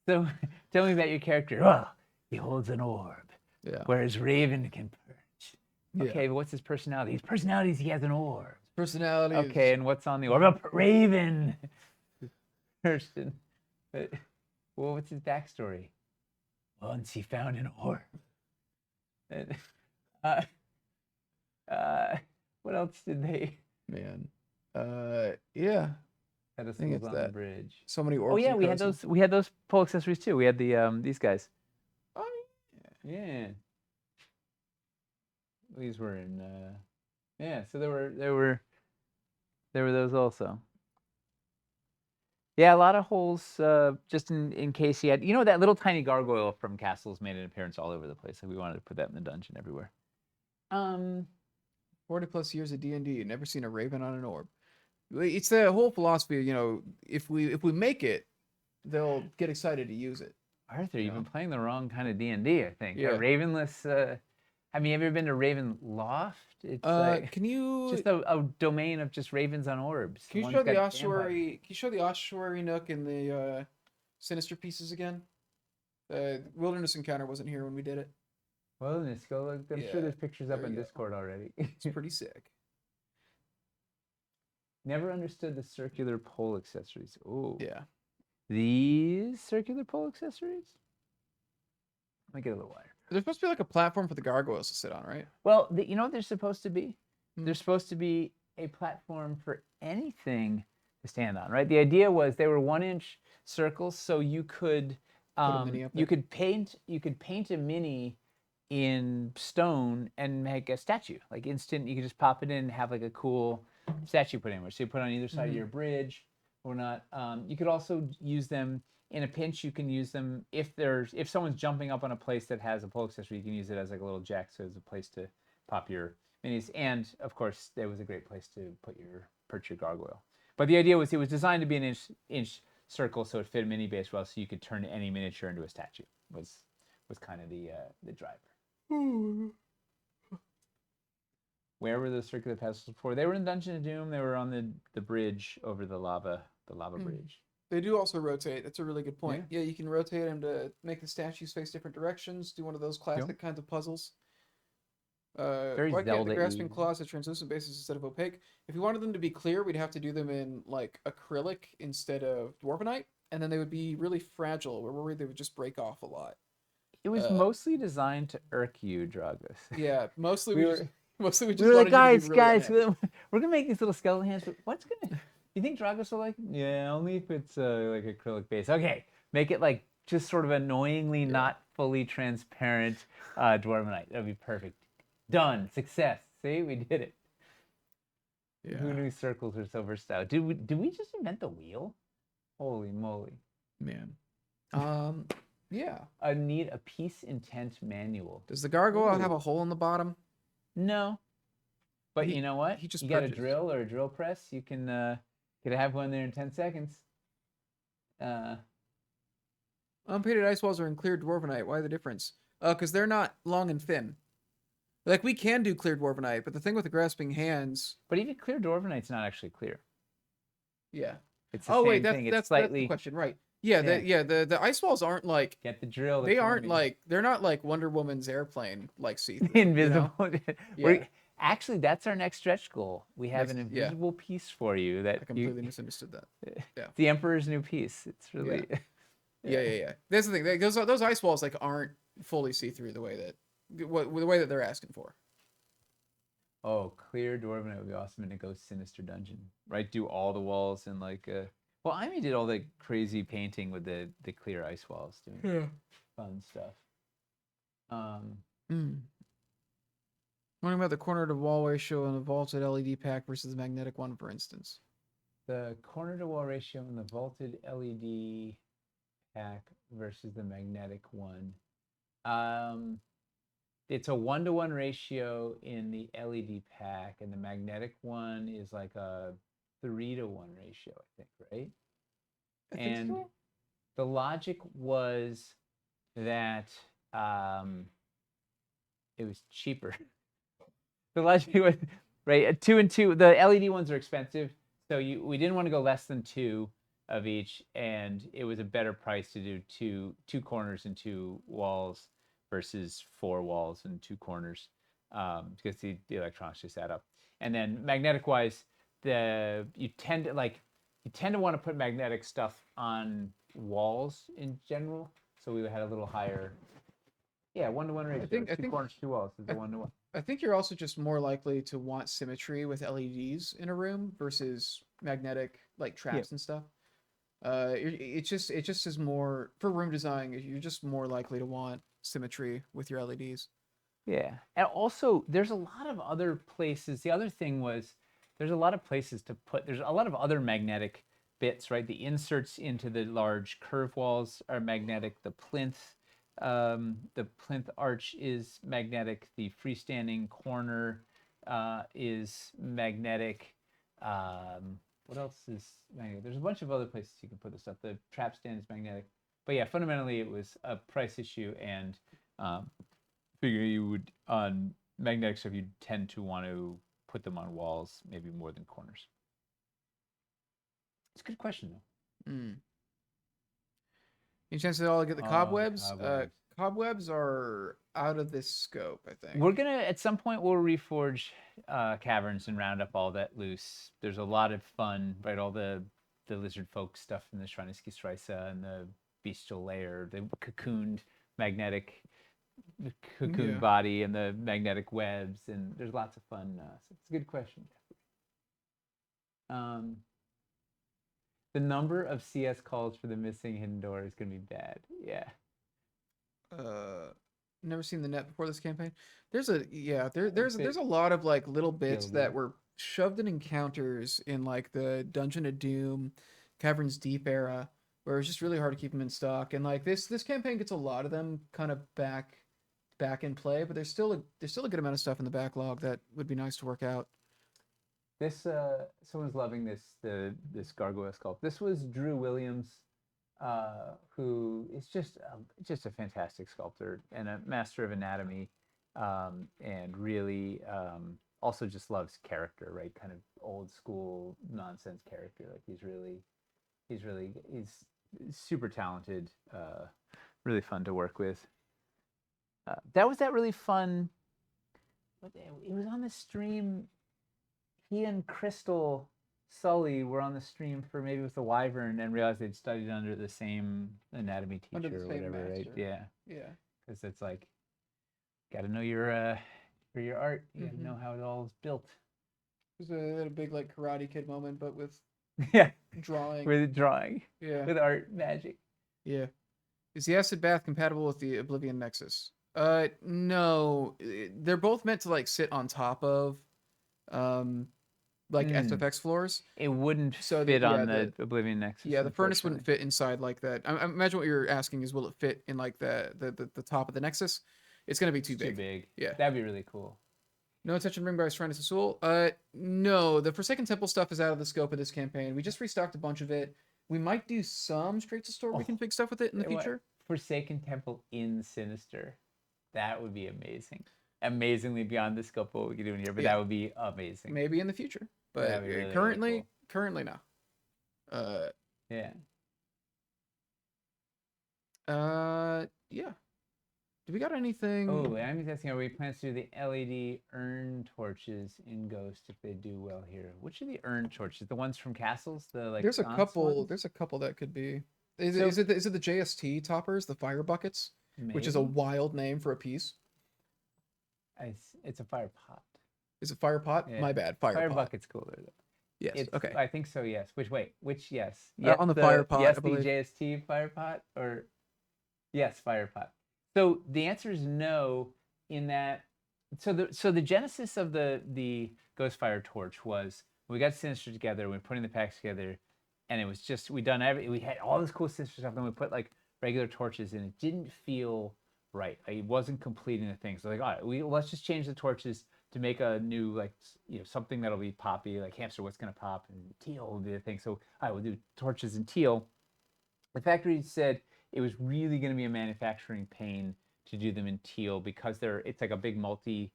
So, tell me about your character. Well, he holds an orb, Yeah. whereas Raven can perch. Yeah. Okay, but what's his personality? His personality is he has an orb. Personality. is- Okay, and what's on the orb? A Raven. Person. But, well, what's his backstory? Once he found an orb. And, what else did they? Man. Yeah. Had us think move it's on the that. bridge. So many orbs. Oh yeah, and we had codes. those. We had those pole accessories too. We had the these guys. Oh, Yeah. These were in. Yeah, so there were those also. Yeah, a lot of holes. Just in case he had, that little tiny gargoyle from Castles made an appearance all over the place. So we wanted to put that in the dungeon everywhere. 40 plus years of D&D, never seen a raven on an orb. It's the whole philosophy, if we make it, they'll get excited to use it. Arthur, you've Yeah. been playing the wrong kind of D&D, I think. Yeah. A Ravenless. I mean, have you ever been to Raven Loft? It's like Can you just a domain of just ravens on orbs. can you One's show the got ossuary? Can you show the ossuary nook and the sinister pieces again? Wilderness Encounter wasn't here when we did it. Wilderness, go look. I'm Yeah, sure there's pictures up there on you go. Discord already. It's pretty sick. Never understood the circular pole accessories. Oh, Yeah. these circular pole accessories. Let me get a little wider. There's supposed to be like a platform for the gargoyles to sit on, right? Well, you know what they're supposed to be? Hmm. They're supposed to be a platform for anything to stand on, right? The idea was they were 1-inch circles, so you could mini up there. you could paint a mini in stone and make a statue, like instant. You could just pop it in and have like a cool statue put in. So you put it on either side of your bridge or not. You could also use them in a pinch. You can use them if someone's jumping up on a place that has a pole accessory. You can use it as like a little jack, so it's a place to pop your minis. And of course, there was a great place to perch your gargoyle. But the idea was it was designed to be an inch circle, so it fit a mini base well, so you could turn any miniature into a statue. Was kind of the driver. Where were those circular pedestals before? They were in Dungeon of Doom. They were on the bridge over the lava bridge. They do also rotate. That's a really good point. Yeah, you can rotate them to make the statues face different directions. Do one of those classic kinds of puzzles. Very why can't the Zelda-y. grasping claws have translucent bases instead of opaque? If we wanted them to be clear, we'd have to do them in like acrylic instead of dwarvenite, and then they would be really fragile. We're worried they would just break off a lot. It was mostly designed to irk you, Dragos. Yeah, mostly We we were- just mostly we just We were like, wanted you to be guys, really we're gonna make these little skeleton hands, but what's gonna? You think Dragos will like? Yeah, only if it's like acrylic base. Okay, make it like just sort of annoyingly not fully transparent dwarvenite. That'd be perfect. Done. Success. See, we did it. Yeah. Who knew circles were so versatile? Did we just invent the wheel? Holy moly! Man. Yeah. I need a piece intent manual. Does the gargoyle Ooh. have a hole in the bottom? No. But He- you know what? he just you got a purchased. drill or a drill press. You can have one there in 10 seconds. Unpainted ice walls are in clear dwarvenite. Why the difference? Because they're not long and thin. Like, we can do clear dwarvenite, but the thing with the grasping hands... But even clear dwarvenite's not actually clear. Yeah. It's the Oh, same wait, thing. It's that's slightly the question, right. Yeah, the ice walls aren't like... get the drill. They that's aren't only like... They're not like Wonder Woman's airplane, like see-through. invisible. Yeah. Actually, that's our next stretch goal. We have an Yeah. invisible piece for you that I completely misunderstood that. Yeah. the Emperor's new piece. It's really Yeah. That's the thing. Those ice walls like aren't fully see-through the way that the way that they're asking for. Oh, clear dwarven, it would be awesome in a Ghost Sinister dungeon, right? Do all the walls and like well, Amy did all the crazy painting with the clear ice walls, doing Yeah. fun stuff. Wondering about the corner to wall ratio on the vaulted LED pack versus the magnetic one, for instance. The corner to wall ratio in the vaulted LED pack versus the magnetic one. It's a 1-to-1 ratio in the LED pack, and the magnetic one is like a 3-to-1 ratio, I think, right? I think And so. the logic was that it was cheaper. The logic was right at 2 and 2. The LED ones are expensive, so we didn't want to go less than 2 of each, and it was a better price to do two corners and 2 walls versus 4 walls and 2 corners, because the electronics just add up. And then magnetic wise, you tend to want to put magnetic stuff on walls in general, so we had a little higher. Yeah, 1-to-1 ratio. I 2 think corners, 2 walls is the 1-to-1. I think you're also just more likely to want symmetry with LEDs in a room versus magnetic like traps and stuff. It just is more for room design. You're just more likely to want symmetry with your LEDs. Yeah. And also, there's a lot of other places. The other thing was there's a lot of places to put, there's a lot of other magnetic bits, right? The inserts into the large curve walls are magnetic. The plinth arch is magnetic. The freestanding corner is magnetic. What else is magnetic? There's a bunch of other places you can put this stuff. The trap stand is magnetic. But yeah, fundamentally, it was a price issue, and figure you would on magnetic stuff, you'd tend to want to put them on walls, maybe more than corners. It's a good question, though. Any chance at all to get the cobwebs? Cobwebs. Cobwebs are out of this scope, I think. We're gonna at some point we'll reforge caverns and round up all that loose. There's a lot of fun, right? All the lizard folk stuff in the Shriniski Strisa and the bestial layer, the cocooned magnetic body and the magnetic webs, and there's lots of fun. So it's a good question. The number of CS calls for the missing hidden door is gonna be bad. Yeah. Never seen the net before this campaign. There's a lot of like little bits that were shoved in encounters in like the Dungeon of Doom, Caverns Deep era, where it was just really hard to keep them in stock. And like this campaign gets a lot of them kind of back in play, but there's still a good amount of stuff in the backlog that would be nice to work out. This someone's loving this gargoyle sculpt. This was Drew Williams, who is just a fantastic sculptor and a master of anatomy, and really also just loves character, right? Kind of old school nonsense character. Like he's super talented, really fun to work with. That really fun. It was on the stream. He and Crystal Sully were on the stream for maybe with the Wyvern and realized they'd studied under the same anatomy teacher or whatever, right? Yeah. Yeah. Because it's like, got to know your art. You got to know how it all is built. It was a big like Karate Kid moment, but with drawing. With drawing. Yeah. With art magic. Yeah. Is the acid bath compatible with the Oblivion Nexus? No. They're both meant to like sit on top of like SFX floors. It wouldn't fit on the Oblivion Nexus. Yeah, the furnace wouldn't fit inside like that. I imagine what you're asking is, will it fit in like the top of the Nexus? It's gonna be too big. Too big. Yeah, that'd be really cool. No attention ring by Shrine to Soul. No, the Forsaken Temple stuff is out of the scope of this campaign. We just restocked a bunch of it. We might do some straight to store reconfig stuff with it in the future. Forsaken Temple in Sinister. That would be amazing. Amazingly beyond the scope of what we could do in here, but that would be amazing. Maybe in the future, but really, currently no. Yeah. Yeah. Do we got anything? Oh, I'm asking, are we planning to do the LED urn torches in Ghost if they do well here? Which are the urn torches? The ones from castles? The like. There's a couple. Ones? There's a couple that could be. Is it the JST toppers, the fire buckets, maybe? Which is a wild name for a piece. It's a fire pot. Is it fire pot? Yeah. My bad. Fire pot. bucket's cooler though. Yes. It's, Okay. I think so. Yes. Which yes? On the fire pot, Yes, I the believe. JST fire pot, or yes, fire pot. So the answer is no. In that, so the genesis of the Ghost Fire torch was we got Sinister together, we were putting the packs together, and it was just we had all this cool Sinister stuff, then we put like regular torches, and it didn't feel right. It wasn't completing the thing. So like, all right, let's just change the torches to make a new, like, something that'll be poppy, like hamster, what's gonna pop, and teal will be the thing. So all right, we'll do torches in teal. The factory said it was really going to be a manufacturing pain to do them in teal because it's like a big multi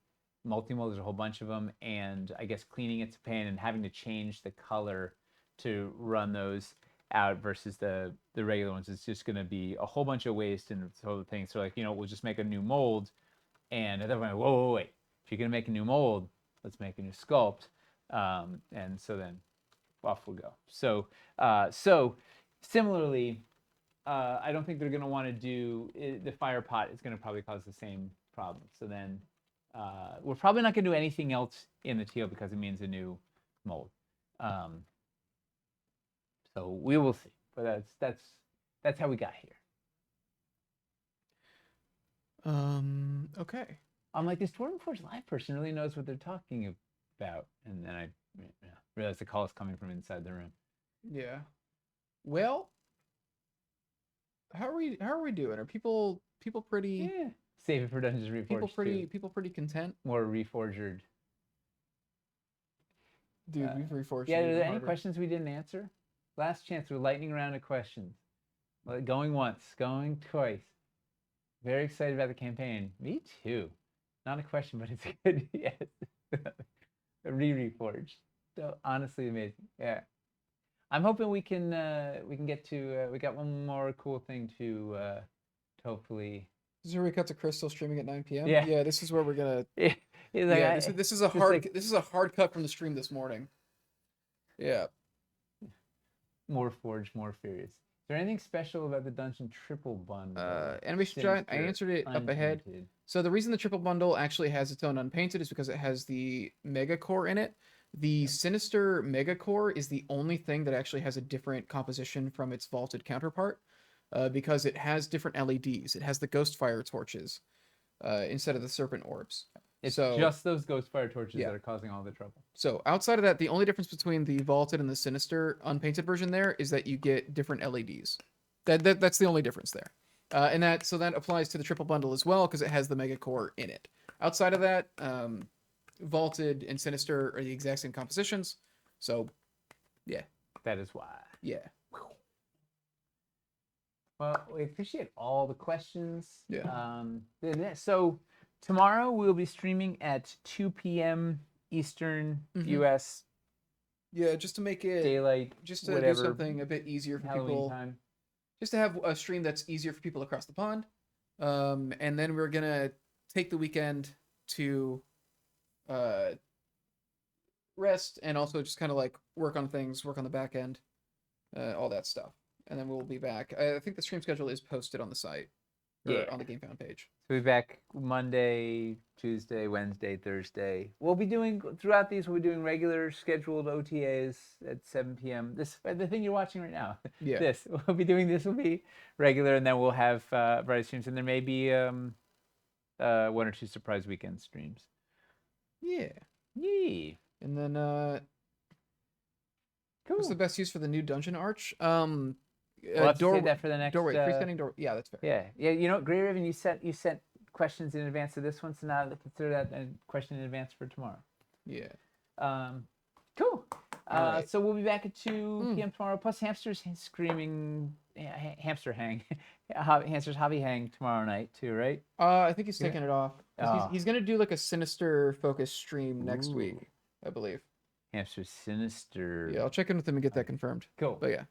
mold. There's a whole bunch of them, and I guess cleaning it's a pain, and having to change the color to run those out versus the regular ones is just going to be a whole bunch of waste and whole thing. So like, we'll just make a new mold, and everyone, whoa, wait, if you're going to make a new mold, let's make a new sculpt. And so then off we go. So similarly, I don't think they're going to want to do the fire pot. Is going to probably cause the same problem. So then we're probably not going to do anything else in the teal because it means a new mold. So we will see. But that's how we got here. Okay. I'm like, this Dwarven Forge live person really knows what they're talking about, and then I realized the call is coming from inside the room. Yeah. Well, how are we doing? Are people pretty Yeah. Save it for Dungeons Reforged. people pretty content? More reforged. Dude, we've reforged. Yeah, it are even there any harder. questions we didn't answer? Last chance with lightning round of questions. Going once, going twice. Very excited about the campaign. Me too. Not a question, but it's good. Yes. Reforged. So honestly amazing. Yeah. I'm hoping we can get to we got one more cool thing to hopefully. This is where we cut to Crystal streaming at 9 p.m. Yeah. Yeah, this is where we're gonna. Yeah, like Yeah, this is a just hard like- this is a hard cut from the stream this morning. Yeah. more forged, more furious. Is there anything special about the dungeon triple bundle? Animation Giant, I Sinister, answered it up ahead. Untainted. So the reason the triple bundle actually has its own unpainted is because it has the mega core in it. The Sinister mega core is the only thing that actually has a different composition from its vaulted counterpart, because it has different LEDs. It has the ghost fire torches instead of the serpent orbs. It's So- just those ghost fire torches Yeah. that are causing all the trouble. So outside of that, the only difference between the vaulted and the Sinister unpainted version there is that you get different LEDs. That's the only difference there. And that applies to the triple bundle as well because it has the mega core in it. Outside of that, vaulted and Sinister are the exact same compositions. So That is why. yeah. Well, we appreciate all the questions. Yeah. So tomorrow we'll be streaming at 2 p.m. Eastern Mhm. U.S. Yeah, just to make it daylight, just to whatever, do something a bit easier for Halloween people. time. Just to have a stream that's easier for people across the pond. And then we're gonna take the weekend to rest and also just kind of like work on things, work on the back end, all that stuff. And then we'll be back. I think the stream schedule is posted on the site or Yeah. on the GameFound page. So we'll be back Monday, Tuesday, Wednesday, Thursday. We'll be doing throughout these. We'll be doing regular scheduled OTAs at 7 p.m. The thing you're watching right now. Yeah. This we'll be doing. This will be regular, and then we'll have variety streams, and there may be one or two surprise weekend streams. Yeah. Yee. And then Cool. what's the best use for the new dungeon arch? We'll have to save that for the next. Doorway, freestanding door. Yeah, that's fair. Yeah. You know, Grey Raven, you sent questions in advance of this one, so now consider that a question in advance for tomorrow. Yeah. Cool. Alright. So we'll be back at 2 p.m. tomorrow. Plus, hamsters screaming, hamster hang, hamsters hobby hang tomorrow night too, right? I think he's Yeah. taking it off. 'Cause Oh. He's gonna do like a Sinister focus stream next Ooh. week, I believe. Hamster sinister. Yeah, I'll check in with him and get that confirmed. Cool. But yeah.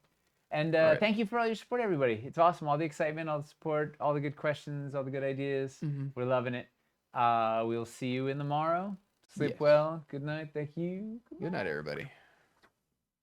And Alright. thank you for all your support, everybody. It's awesome. All the excitement, all the support, all the good questions, all the good ideas. Mhm. We're loving it. We'll see you in the morrow. Sleep Yes. well. Good night. Thank you. Good night, everybody.